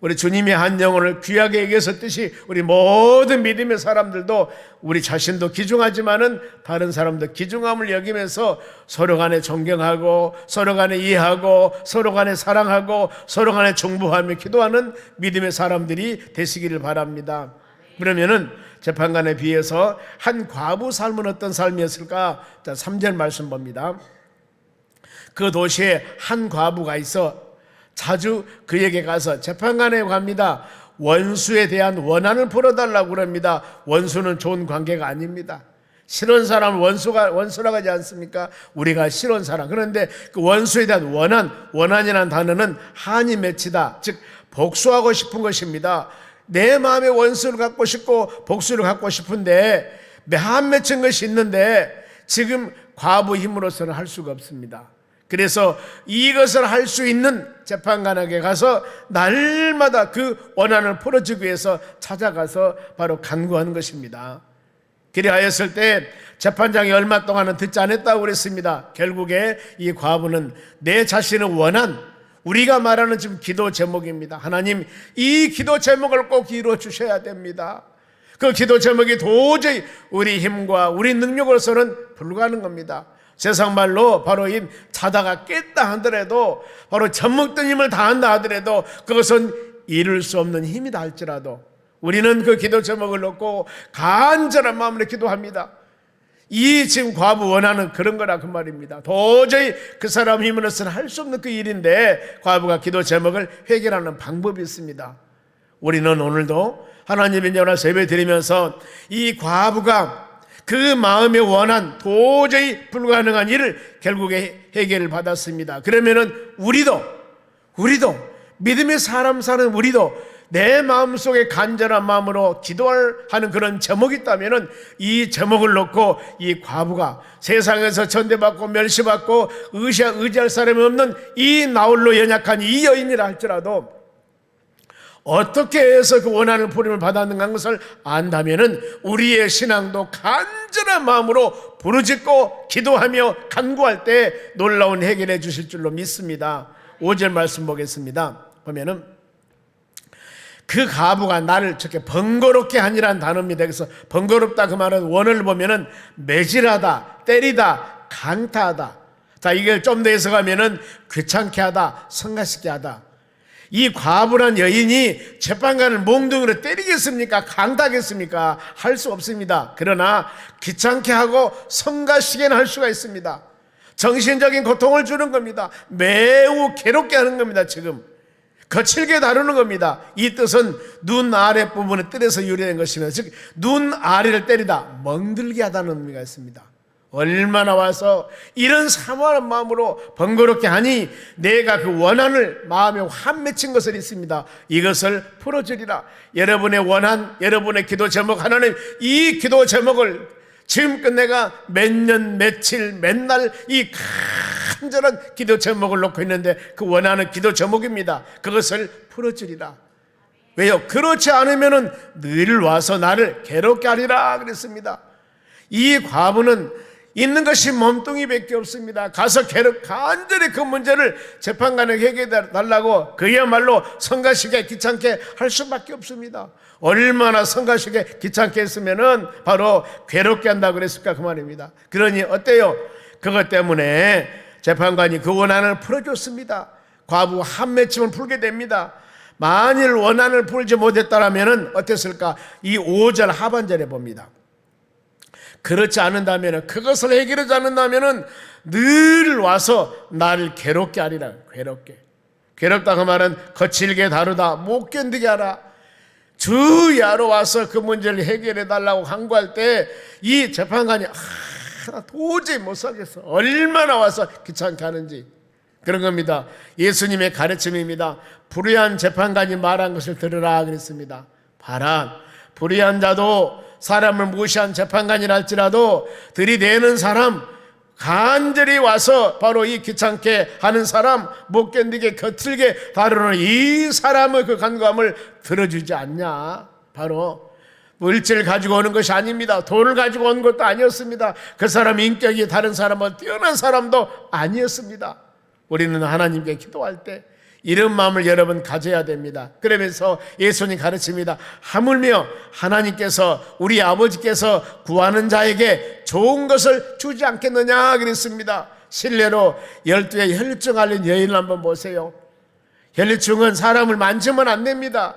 우리 주님이 한 영혼을 귀하게 여기셨듯이 우리 모든 믿음의 사람들도 우리 자신도 귀중하지만은 다른 사람도 귀중함을 여기면서 서로 간에 존경하고 서로 간에 이해하고 서로 간에 사랑하고 서로 간에 중보하며 기도하는 믿음의 사람들이 되시기를 바랍니다. 그러면은 재판관에 비해서 한 과부 삶은 어떤 삶이었을까? 자, 3절 말씀 봅니다. 그 도시에 한 과부가 있어 자주 그에게 가서 재판관에 갑니다. 원수에 대한 원한을 풀어달라고 그럽니다. 원수는 좋은 관계가 아닙니다. 싫은 사람을 원수라고 하지 않습니까? 우리가 싫은 사람. 그런데 그 원수에 대한 원한이라는 단어는 한이 맺히다. 즉 복수하고 싶은 것입니다. 내 마음에 원수를 갖고 싶고 복수를 갖고 싶은데 한 맺힌 것이 있는데 지금 과부 힘으로서는 할 수가 없습니다. 그래서 이것을 할 수 있는 재판관에게 가서 날마다 그 원한을 풀어주기 위해서 찾아가서 바로 간구하는 것입니다. 그리하였을 때 재판장이 얼마 동안은 듣지 않았다고 그랬습니다. 결국에 이 과부는 내 자신의 우리가 말하는 지금 기도 제목입니다. 하나님, 이 기도 제목을 꼭 이루어 주셔야 됩니다. 그 기도 제목이 도저히 우리 힘과 우리 능력으로서는 불가능한 겁니다. 세상 말로 바로 이 자다가 깼다 하더라도, 바로 젖먹던 힘을 다한다 하더라도 그것은 이룰 수 없는 힘이다 할지라도 우리는 그 기도 제목을 놓고 간절한 마음으로 기도합니다. 이 지금 과부 원하는 그런 거라 그 말입니다. 도저히 그 사람 힘으로서는 할 수 없는 그 일인데 과부가 기도 제목을 해결하는 방법이 있습니다. 우리는 오늘도 하나님의 전화 예배 드리면서 이 과부가 그 마음에 원한 도저히 불가능한 일을 결국에 해결을 받았습니다. 그러면은 우리도 믿음의 사람 사는 우리도 내 마음속에 간절한 마음으로 기도하는 그런 제목이 있다면은 이 제목을 놓고 이 과부가 세상에서 전대받고 멸시받고 의지할 사람이 없는 이 나홀로 연약한 이 여인이라 할지라도 어떻게 해서 그 원하는 부름을 받았는가 하는 것을 안다면은 우리의 신앙도 간절한 마음으로 부르짖고 기도하며 간구할 때 놀라운 해결해 주실 줄로 믿습니다. 5절 말씀 보겠습니다. 보면은 그 과부가 나를 저렇게 번거롭게 하니라는 단어입니다. 그래서 번거롭다 그 말은 원어를 보면은 매질하다, 때리다, 강타하다. 자, 이걸 좀 더 해석하면은 귀찮게 하다, 성가시게 하다. 이 과부란 여인이 재판관을 몽둥이로 때리겠습니까? 강타하겠습니까? 할 수 없습니다. 그러나 귀찮게 하고 성가시게는 할 수가 있습니다. 정신적인 고통을 주는 겁니다. 매우 괴롭게 하는 겁니다. 지금 거칠게 다루는 겁니다. 이 뜻은 눈 아래 부분에 때려서 유래된 것이며, 즉 눈 아래를 때리다, 멍들게 하다는 의미가 있습니다. 얼마나 와서 이런 사모하는 마음으로 번거롭게 하니 내가 그 원한을 마음에 확 맺힌 것을 있습니다. 이것을 풀어주리라. 여러분의 원한, 여러분의 기도 제목, 하나님 이 기도 제목을 지금껏 내가 몇 년, 며칠, 맨날 이 간절한 기도 제목을 놓고 있는데 그 원하는 기도 제목입니다. 그것을 풀어주리라. 왜요? 그렇지 않으면 늘 와서 나를 괴롭게 하리라 그랬습니다. 이 과부는 있는 것이 몸뚱이밖에 없습니다. 가서 간절히 그 문제를 재판관에게 해결해 달라고 그야말로 성가시게 귀찮게 할 수밖에 없습니다. 얼마나 성가시게 귀찮게 했으면은 바로 괴롭게 한다고 그랬을까 그 말입니다. 그러니 어때요? 그것 때문에 재판관이 그 원한을 풀어줬습니다. 과부 한 맺힘을 풀게 됩니다. 만일 원한을 풀지 못했다면 어땠을까? 이 5절 하반절에 봅니다. 그렇지 않는다면, 그것을 해결하지 않는다면 늘 와서 나를 괴롭게 하리라. 괴롭다 그 말은 거칠게 다루다, 못 견디게 하라. 주야로 와서 그 문제를 해결해 달라고 간구할 때 이 재판관이 나 도저히 못 살겠어. 얼마나 와서 귀찮게 하는지 그런 겁니다. 예수님의 가르침입니다. 불의한 재판관이 말한 것을 들으라 그랬습니다. 봐라, 불의한 자도 사람을 무시한 재판관이라 할지라도 들이대는 사람, 간절히 와서 바로 이 귀찮게 하는 사람, 못 견디게 거칠게 다루는 이 사람의 그 간구함을 들어주지 않냐. 바로 물질을 가지고 오는 것이 아닙니다. 돈을 가지고 온 것도 아니었습니다. 그 사람 인격이 다른 사람은 뛰어난 사람도 아니었습니다. 우리는 하나님께 기도할 때 이런 마음을 여러분 가져야 됩니다. 그러면서 예수님 가르칩니다. 하물며 하나님께서, 우리 아버지께서 구하는 자에게 좋은 것을 주지 않겠느냐 그랬습니다. 실례로 12에 혈류증 앓는 여인을 한번 보세요. 혈류증은 사람을 만지면 안 됩니다.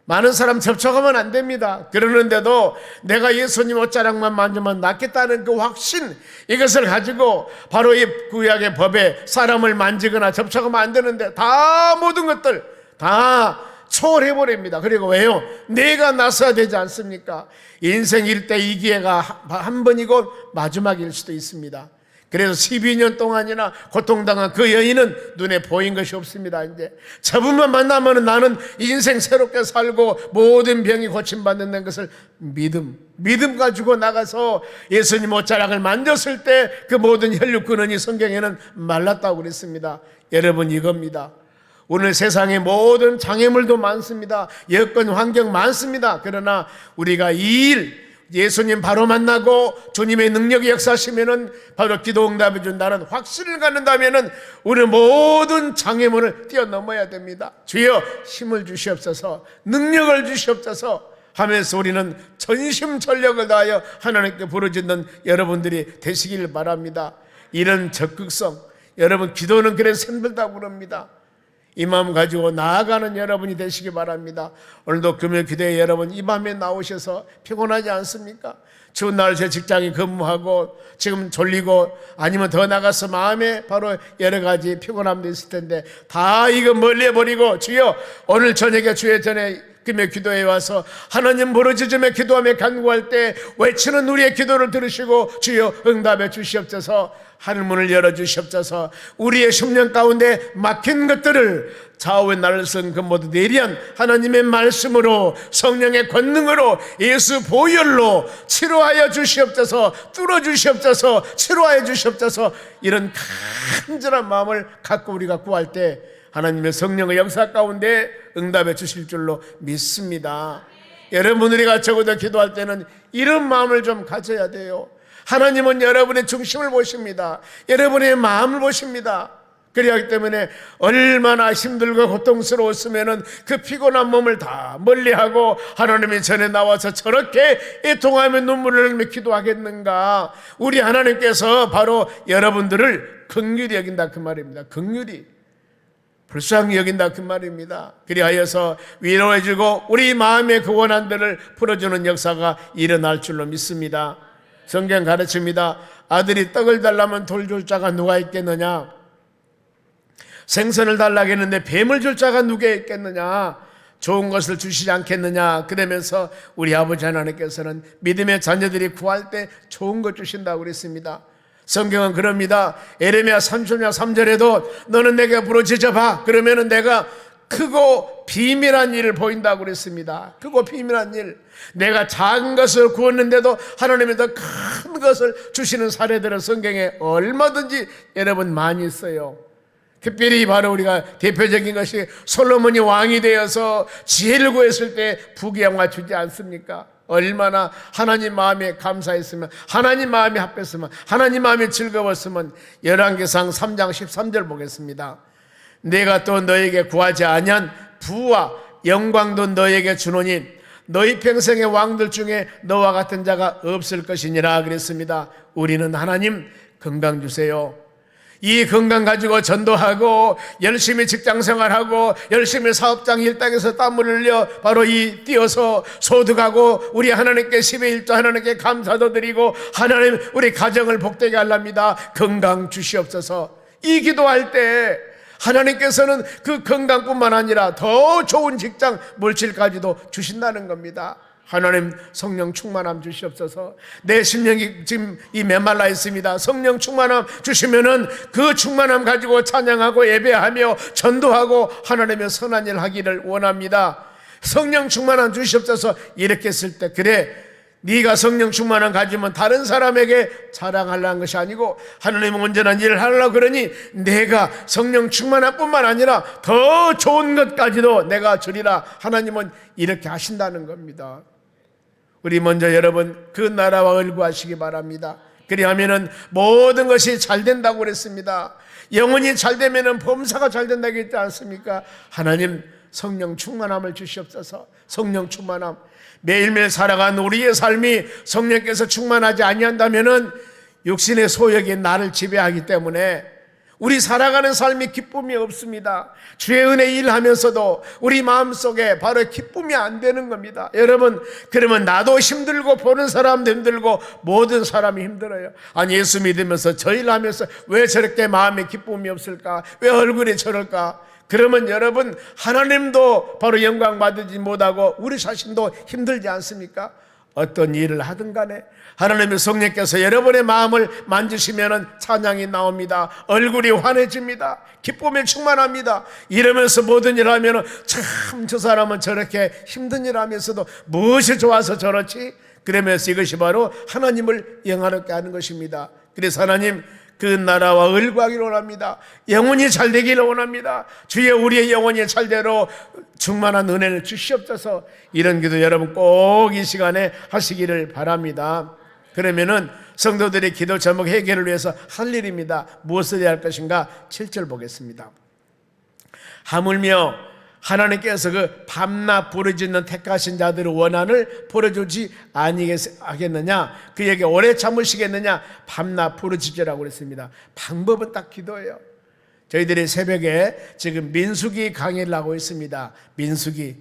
많은 사람 접촉하면 안 됩니다. 그러는데도 내가 예수님 옷자락만 만지면 낫겠다는 그 확신, 이것을 가지고 바로 이 구약의 법에 사람을 만지거나 접촉하면 안 되는데 다 모든 것들 다 초월해버립니다. 그리고 왜요? 내가 나서야 되지 않습니까? 인생 일대 이 기회가 한 번이고 마지막일 수도 있습니다. 그래서 12년 동안이나 고통당한 그 여인은 눈에 보인 것이 없습니다. 이제 저분만 만나면 나는 인생 새롭게 살고 모든 병이 고침받는 것을 믿음 가지고 나가서 예수님 옷자락을 만졌을 때 그 모든 혈육 근원이 성경에는 말랐다고 그랬습니다. 여러분, 이겁니다. 오늘 세상에 모든 장애물도 많습니다. 여건 환경 많습니다. 그러나 우리가 이 일, 예수님 바로 만나고 주님의 능력이 역사하시면은 바로 기도 응답해 준다는 확신을 갖는다면은 우리 모든 장애물을 뛰어넘어야 됩니다. 주여 힘을 주시옵소서, 능력을 주시옵소서 하면서 우리는 전심전력을 다하여 하나님께 부르짖는 여러분들이 되시길 바랍니다. 이런 적극성, 여러분 기도는 그래서 힘들다고 그럽니다. 이 마음 가지고 나아가는 여러분이 되시기 바랍니다. 오늘도 금요 기도에 여러분 이 밤에 나오셔서 피곤하지 않습니까? 추운 날 제 직장에 근무하고 지금 졸리고 아니면 더 나가서 마음에 바로 여러 가지 피곤함도 있을 텐데 다 이거 멀리해버리고 주여 오늘 저녁에 주의 전에 금요 기도에 와서 하나님 부르짖으며 기도하며 간구할 때 외치는 우리의 기도를 들으시고 주여 응답해 주시옵소서, 하늘문을 열어주시옵소서, 우리의 심령 가운데 막힌 것들을 좌우에 날선 그 모두 내리한 하나님의 말씀으로 성령의 권능으로 예수 보혈로 치료하여 주시옵소서, 뚫어주시옵소서, 치료하여 주시옵소서. 이런 간절한 마음을 갖고 우리가 구할 때 하나님의 성령의 역사 가운데 응답해 주실 줄로 믿습니다. 여러분 우리가 적어도 기도할 때는 이런 마음을 좀 가져야 돼요. 하나님은 여러분의 중심을 보십니다. 여러분의 마음을 보십니다. 그렇기 때문에 얼마나 힘들고 고통스러웠으면 그 피곤한 몸을 다 멀리하고 하나님의 전에 나와서 저렇게 애통하며 눈물을 흘리며 기도하겠는가. 우리 하나님께서 바로 여러분들을 긍휼히 여긴다 그 말입니다. 긍휼히 불쌍히 여긴다 그 말입니다. 그리하여서 위로해주고 우리 마음의 그 원한들을 풀어주는 역사가 일어날 줄로 믿습니다. 성경 가르칩니다. 아들이 떡을 달라면 돌 줄 자가 누가 있겠느냐, 생선을 달라고 했는데 뱀을 줄 자가 누가 있겠느냐, 좋은 것을 주시지 않겠느냐. 그러면서 우리 아버지 하나님께서는 믿음의 자녀들이 구할 때 좋은 것 주신다고 그랬습니다. 성경은 그럽니다. 에레미야 30장 3절에도 너는 내게 부르짖어봐, 그러면은 내가 크고 비밀한 일을 보인다고 그랬습니다. 크고 비밀한 일, 내가 작은 것을 구했는데도 하나님이 더 큰 것을 주시는 사례들은 성경에 얼마든지 여러분 많이 있어요. 특별히 바로 우리가 대표적인 것이 솔로몬이 왕이 되어서 지혜를 구했을 때 부귀영화 주지 않습니까? 얼마나 하나님 마음에 감사했으면, 하나님 마음에 합했으면, 하나님 마음에 즐거웠으면. 열왕기상 3장 13절 보겠습니다. 내가 또 너에게 구하지 아니한 부와 영광도 너에게 주노니 너희 평생의 왕들 중에 너와 같은 자가 없을 것이니라 그랬습니다. 우리는 하나님 건강 주세요. 이 건강 가지고 전도하고 열심히 직장생활하고 열심히 사업장 일당에서 땀을 흘려 바로 이 뛰어서 소득하고 우리 하나님께 10의 1조 하나님께 감사도 드리고 하나님 우리 가정을 복되게 하랍니다. 건강 주시옵소서. 이 기도할 때 하나님께서는 그 건강뿐만 아니라 더 좋은 직장 물질까지도 주신다는 겁니다. 하나님 성령 충만함 주시옵소서. 내 심령이 지금 이 메말라 있습니다. 성령 충만함 주시면은 그 충만함 가지고 찬양하고 예배하며 전도하고 하나님의 선한 일 하기를 원합니다. 성령 충만함 주시옵소서. 이렇게 했을 때 그래 네가 성령 충만함 가지면 다른 사람에게 자랑하려는 것이 아니고 하나님은 온전한 일을 하려고 그러니 내가 성령 충만함 뿐만 아니라 더 좋은 것까지도 내가 주리라. 하나님은 이렇게 하신다는 겁니다. 우리 먼저 여러분 그 나라와 을구하시기 바랍니다. 그리하면은 모든 것이 잘 된다고 그랬습니다. 영혼이 잘 되면은 범사가 잘 된다고 했지 않습니까? 하나님 성령 충만함을 주시옵소서. 성령 충만함. 매일매일 살아가는 우리의 삶이 성령께서 충만하지 아니한다면은 육신의 소욕이 나를 지배하기 때문에 우리 살아가는 삶이 기쁨이 없습니다. 주의 은혜 일하면서도 우리 마음속에 바로 기쁨이 안 되는 겁니다. 여러분 그러면 나도 힘들고 보는 사람도 힘들고 모든 사람이 힘들어요. 아니 예수 믿으면서 저 일하면서 왜 저렇게 마음에 기쁨이 없을까? 왜 얼굴이 저럴까? 그러면 여러분 하나님도 바로 영광 받지 못하고 우리 자신도 힘들지 않습니까? 어떤 일을 하든 간에 하나님의 성령께서 여러분의 마음을 만지시면 찬양이 나옵니다. 얼굴이 환해집니다. 기쁨에 충만합니다. 이러면서 모든 일을 하면 참 저 사람은 저렇게 힘든 일 하면서도 무엇이 좋아서 저렇지? 그러면서 이것이 바로 하나님을 영화롭게 하는 것입니다. 그래서 하나님 그 나라와 을구하기를 원합니다. 영혼이 잘 되기를 원합니다. 주여 우리의 영혼이 잘되로 충만한 은혜를 주시옵소서. 이런 기도 여러분 꼭 이 시간에 하시기를 바랍니다. 그러면은 성도들의 기도 제목 해결을 위해서 할 일입니다. 무엇을 해야 할 것인가? 7절 보겠습니다. 하물며 하나님께서 그 밤낮 부르짖는 택하신 자들의 원한을 풀어주지 아니하겠느냐, 그에게 오래 참으시겠느냐, 밤낮 부르짖으라고 그랬습니다. 방법은 딱 기도예요. 저희들이 새벽에 지금 민수기 강의를 하고 있습니다. 민수기.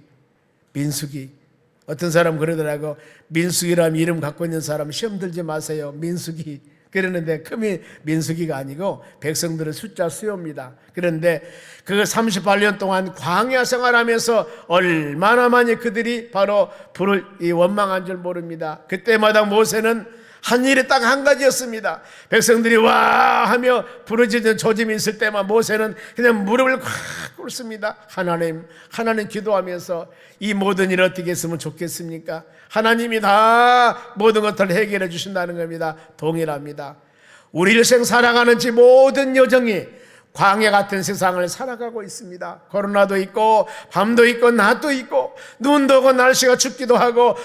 어떤 사람 그러더라고. 민수기라는 이름 갖고 있는 사람 시험 들지 마세요. 민수기. 그러는데 금이 민수기가 아니고 백성들의 숫자 수요입니다. 그런데 그 38년 동안 광야 생활하면서 얼마나 많이 그들이 바로 불을 원망한 줄 모릅니다. 그때마다 모세는 한 일이 딱 한 가지였습니다. 백성들이 와 하며 부르짖는 조짐이 있을 때만 모세는 그냥 무릎을 콱 꿇습니다. 하나님 기도하면서 이 모든 일을 어떻게 했으면 좋겠습니까? 하나님이 다 모든 것들을 해결해 주신다는 겁니다. 동일합니다. 우리 일생 살아가는 지 모든 여정이 광야 같은 세상을 살아가고 있습니다. 코로나도 있고 밤도 있고 낮도 있고 눈도 오고 날씨가 춥기도 하고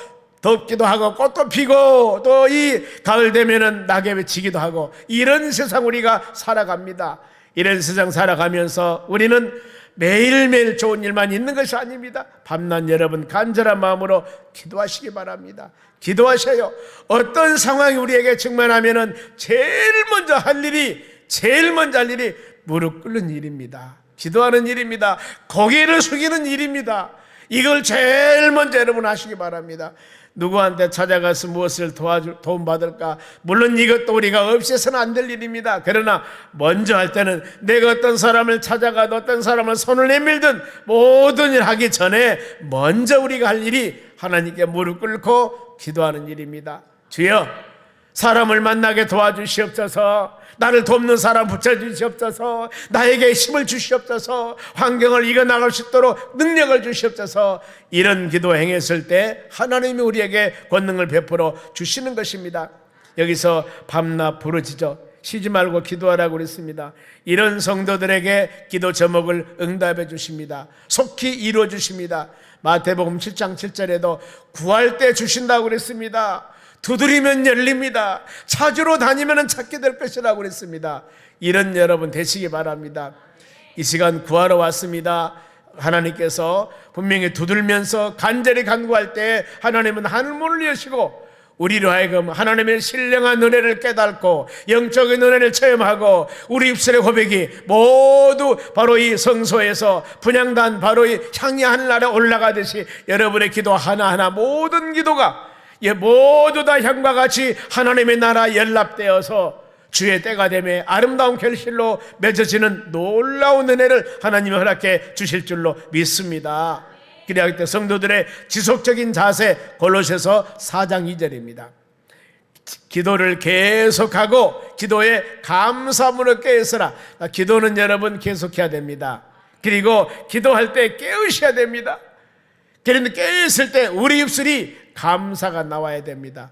덥기도 하고 꽃도 피고 또 이 가을 되면은 낙엽이 지기도 하고 이런 세상 우리가 살아갑니다. 이런 세상 살아가면서 우리는 매일매일 좋은 일만 있는 것이 아닙니다. 밤낮 여러분 간절한 마음으로 기도하시기 바랍니다. 기도하셔요. 어떤 상황이 우리에게 직면하면은 제일 먼저 할 일이 무릎 꿇는 일입니다. 기도하는 일입니다. 고개를 숙이는 일입니다. 이걸 제일 먼저 여러분 하시기 바랍니다. 누구한테 찾아가서 무엇을 도움받을까? 물론 이것도 우리가 없애서는 안 될 일입니다. 그러나 먼저 할 때는 내가 어떤 사람을 찾아가든 어떤 사람을 손을 내밀든 모든 일 하기 전에 먼저 우리가 할 일이 하나님께 무릎 꿇고 기도하는 일입니다. 주여 사람을 만나게 도와주시옵소서. 나를 돕는 사람 붙여주시옵소서. 나에게 힘을 주시옵소서. 환경을 이겨나갈 수 있도록 능력을 주시옵소서. 이런 기도 행했을 때 하나님이 우리에게 권능을 베풀어 주시는 것입니다. 여기서 밤낮 부르짖어 쉬지 말고 기도하라고 그랬습니다. 이런 성도들에게 기도 제목을 응답해 주십니다. 속히 이루어 주십니다. 마태복음 7장 7절에도 구할 때 주신다고 그랬습니다. 두드리면 열립니다. 찾으러 다니면 찾게 될 것이라고 그랬습니다. 이런 여러분 되시기 바랍니다. 이 시간 구하러 왔습니다. 하나님께서 분명히 두들면서 간절히 간구할 때 하나님은 하늘문을 여시고 우리로 하여금 하나님의 신령한 은혜를 깨닫고 영적인 은혜를 체험하고 우리 입술의 고백이 모두 바로 이 성소에서 분향단 바로 이 향이 하늘나라에 올라가듯이 여러분의 기도 하나하나 모든 기도가 모두 다 향과 같이 하나님의 나라 연락되어서 주의 때가 되매 아름다운 결실로 맺어지는 놀라운 은혜를 하나님이 허락해 주실 줄로 믿습니다. 그래야 할 때 성도들의 지속적인 자세 골로새서 4장 2절입니다. 기도를 계속하고 기도에 감사함으로 깨어서라. 기도는 여러분 계속해야 됩니다. 그리고 기도할 때 깨우셔야 됩니다. 그런데 깨었을 때 우리 입술이 감사가 나와야 됩니다.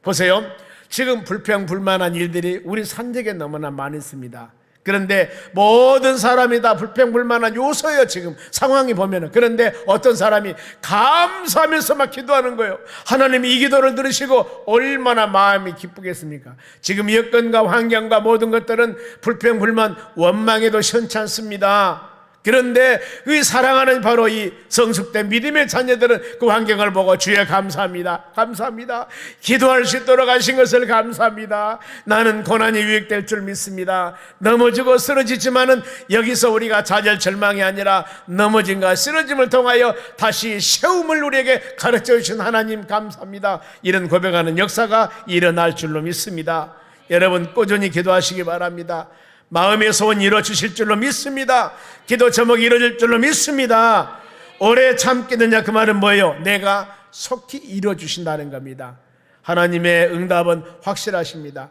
보세요. 지금 불평불만한 일들이 우리 산적에 너무나 많이 있습니다. 그런데 모든 사람이 다 불평불만한 요소예요. 지금 상황이 보면은. 그런데 어떤 사람이 감사하면서 막 기도하는 거예요. 하나님이 이 기도를 들으시고 얼마나 마음이 기쁘겠습니까? 지금 여건과 환경과 모든 것들은 불평불만 원망해도 시원찮습니다. 그런데 그 사랑하는 바로 이 성숙된 믿음의 자녀들은 그 환경을 보고 주여 감사합니다. 감사합니다. 기도할 수 있도록 하신 것을 감사합니다. 나는 고난이 유익될 줄 믿습니다. 넘어지고 쓰러지지만은 여기서 우리가 좌절 절망이 아니라 넘어짐과 쓰러짐을 통하여 다시 세움을 우리에게 가르쳐 주신 하나님 감사합니다. 이런 고백하는 역사가 일어날 줄로 믿습니다. 여러분 꾸준히 기도하시기 바랍니다. 마음의 소원 이루어주실 줄로 믿습니다. 기도 제목이 이루어질 줄로 믿습니다. 오래 참겠느냐 그 말은 뭐예요? 내가 속히 이루어주신다는 겁니다. 하나님의 응답은 확실하십니다.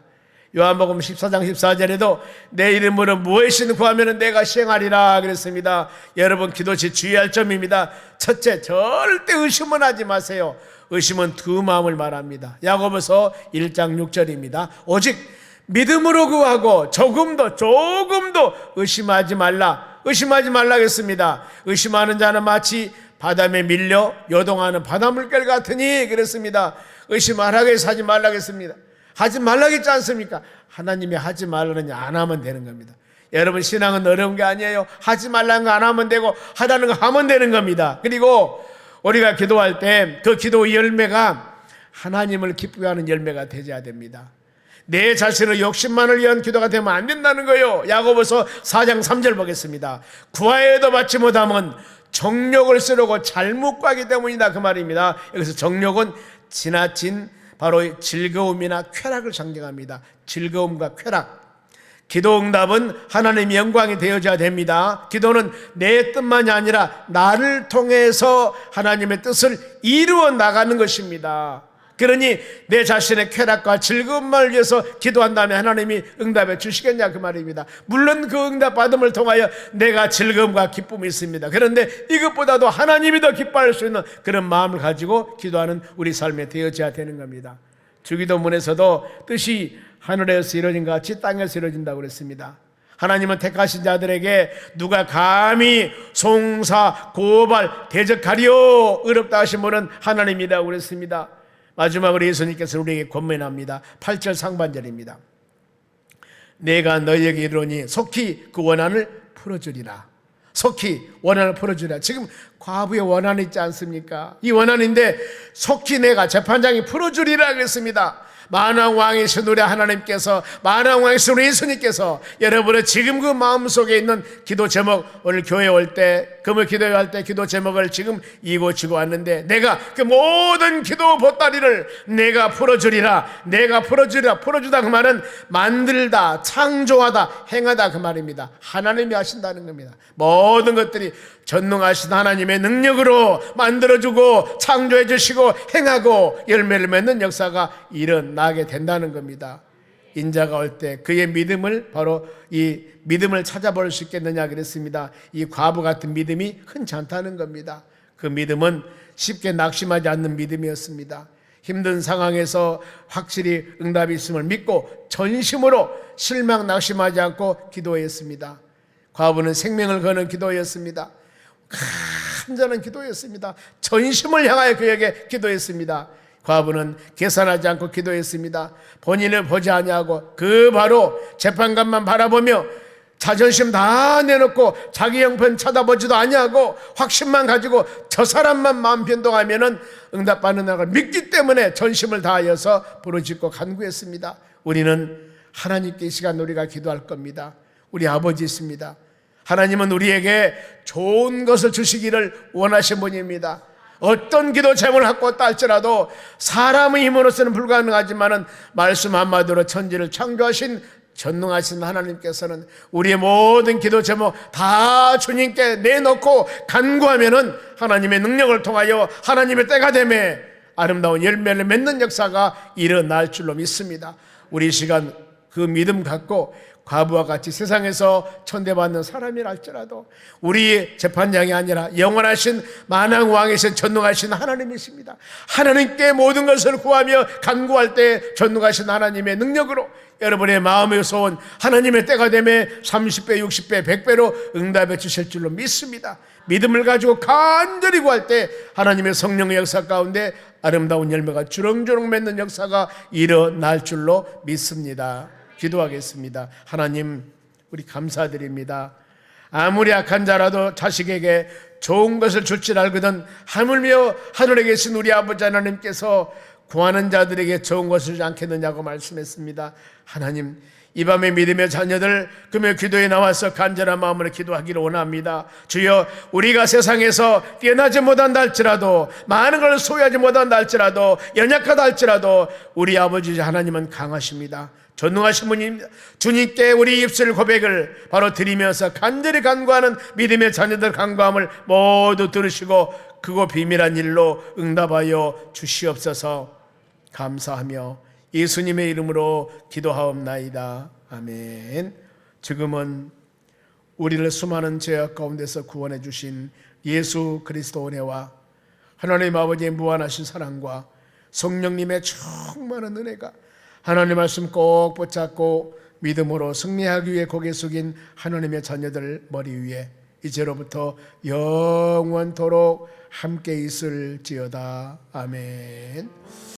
요한복음 14장 14절에도 내 이름으로 무엇이든 구하면 내가 시행하리라 그랬습니다. 여러분 기도시 주의할 점입니다. 첫째, 절대 의심은 하지 마세요. 의심은 두 마음을 말합니다. 야고보서 1장 6절입니다. 오직 믿음으로 구하고 조금도 의심하지 말라겠습니다. 의심하는 자는 마치 바람에 밀려 요동하는 바닷물결 같으니 그랬습니다. 의심 안 하게 하지 말라겠습니다. 하지 말라겠지 않습니까? 하나님이 하지 말라느냐 안 하면 되는 겁니다. 여러분, 신앙은 어려운 게 아니에요. 하지 말라는 거 안 하면 되고 하라는 거 하면 되는 겁니다. 그리고 우리가 기도할 때 그 기도 열매가 하나님을 기쁘게 하는 열매가 되어야 됩니다. 내 자신의 욕심만을 위한 기도가 되면 안 된다는 거예요. 야고보서 4장 3절 보겠습니다. 구하여도 받지 못하면 정욕을 쓰려고 잘못 구하기 때문이다, 그 말입니다. 여기서 정욕은 지나친 바로 즐거움이나 쾌락을 상징합니다. 즐거움과 쾌락. 기도 응답은 하나님의 영광이 되어져야 됩니다. 기도는 내 뜻만이 아니라 나를 통해서 하나님의 뜻을 이루어 나가는 것입니다. 그러니 내 자신의 쾌락과 즐거움을 위해서 기도한다면 하나님이 응답해 주시겠냐, 그 말입니다. 물론 그 응답 받음을 통하여 내가 즐거움과 기쁨이 있습니다. 그런데 이것보다도 하나님이 더 기뻐할 수 있는 그런 마음을 가지고 기도하는 우리 삶에 되어져야 되는 겁니다. 주기도문에서도 뜻이 하늘에서 이루어진 것 같이 땅에서 이루어진다고 그랬습니다. 하나님은 택하신 자들에게 누가 감히 송사, 고발, 대적하리요 의롭다 하신 분은 하나님이라고 그랬습니다. 마지막으로 예수님께서 우리에게 권면합니다. 8절 상반절입니다. 내가 너희에게 이르노니 속히 그 원한을 풀어주리라. 속히 원한을 풀어주리라. 지금 과부의 원한이 있지 않습니까? 이 원한인데 속히 내가 재판장이 풀어주리라 그랬습니다. 만왕왕이신 우리 하나님께서, 만왕왕이신 우리 예수님께서 여러분의 지금 그 마음속에 있는 기도 제목, 오늘 교회 올 때, 금요 기도할 때 기도 제목을 지금 이고지고 왔는데 내가 그 모든 기도 보따리를 내가 풀어주리라. 내가 풀어주리라. 풀어주다 그 말은 만들다, 창조하다, 행하다 그 말입니다. 하나님이 하신다는 겁니다. 모든 것들이 전능하신 하나님의 능력으로 만들어주고 창조해 주시고 행하고 열매를 맺는 역사가 일어나게 된다는 겁니다. 인자가 올 때 그의 믿음을, 바로 이 믿음을 찾아볼 수 있겠느냐 그랬습니다. 이 과부 같은 믿음이 흔치 않다는 겁니다. 그 믿음은 쉽게 낙심하지 않는 믿음이었습니다. 힘든 상황에서 확실히 응답이 있음을 믿고 전심으로 실망 낙심하지 않고 기도했습니다. 과부는 생명을 거는 기도였습니다. 간절한 기도였습니다. 전심을 향하여 그에게 기도했습니다. 과부는 계산하지 않고 기도했습니다. 본인을 보지 아니하고 그 바로 재판관만 바라보며 자존심 다 내놓고 자기 형편 쳐다보지도 아니하고 확신만 가지고 저 사람만 마음 변동하면은 응답받는 나를 믿기 때문에 전심을 다하여서 부르짖고 간구했습니다. 우리는 하나님께 이 시간 우리가 기도할 겁니다. 우리 아버지 있습니다. 하나님은 우리에게 좋은 것을 주시기를 원하신 분입니다. 어떤 기도 제목을 갖고 왔다 할지라도 사람의 힘으로서는 불가능하지만은 말씀 한마디로 천지를 창조하신 전능하신 하나님께서는 우리의 모든 기도 제목 다 주님께 내놓고 간구하면은 하나님의 능력을 통하여 하나님의 때가 되매 아름다운 열매를 맺는 역사가 일어날 줄로 믿습니다. 우리 이 시간 그 믿음 갖고 과부와 같이 세상에서 천대받는 사람이라 할지라도 우리 재판장이 아니라 영원하신 만왕왕이신 전능하신 하나님이십니다. 하나님께 모든 것을 구하며 간구할 때 전능하신 하나님의 능력으로 여러분의 마음에서 온 하나님의 때가 되매 30배, 60배, 100배로 응답해 주실 줄로 믿습니다. 믿음을 가지고 간절히 구할 때 하나님의 성령의 역사 가운데 아름다운 열매가 주렁주렁 맺는 역사가 일어날 줄로 믿습니다. 기도하겠습니다. 하나님, 우리 감사드립니다. 아무리 악한 자라도 자식에게 좋은 것을 줄 줄 알거든 하물며 하늘에 계신 우리 아버지 하나님께서 구하는 자들에게 좋은 것을 주지 않겠느냐고 말씀했습니다. 하나님, 이 밤에 믿음의 자녀들 금요 기도에 나와서 간절한 마음으로 기도하기를 원합니다. 주여, 우리가 세상에서 뛰어나지 못한다 할지라도, 많은 걸 소유하지 못한다 할지라도, 연약하다 할지라도 우리 아버지 하나님은 강하십니다. 전능하신 분입니다. 주님께 우리 입술 고백을 바로 드리면서 간절히 간구하는 믿음의 자녀들 간구함을 모두 들으시고 크고 비밀한 일로 응답하여 주시옵소서. 감사하며 예수님의 이름으로 기도하옵나이다. 아멘. 지금은 우리를 수많은 죄악 가운데서 구원해 주신 예수 그리스도 은혜와 하나님 아버지의 무한하신 사랑과 성령님의 충만한 은혜가 하나님 말씀 꼭 붙잡고 믿음으로 승리하기 위해 고개 숙인 하나님의 자녀들 머리 위에 이제로부터 영원토록 함께 있을지어다. 아멘.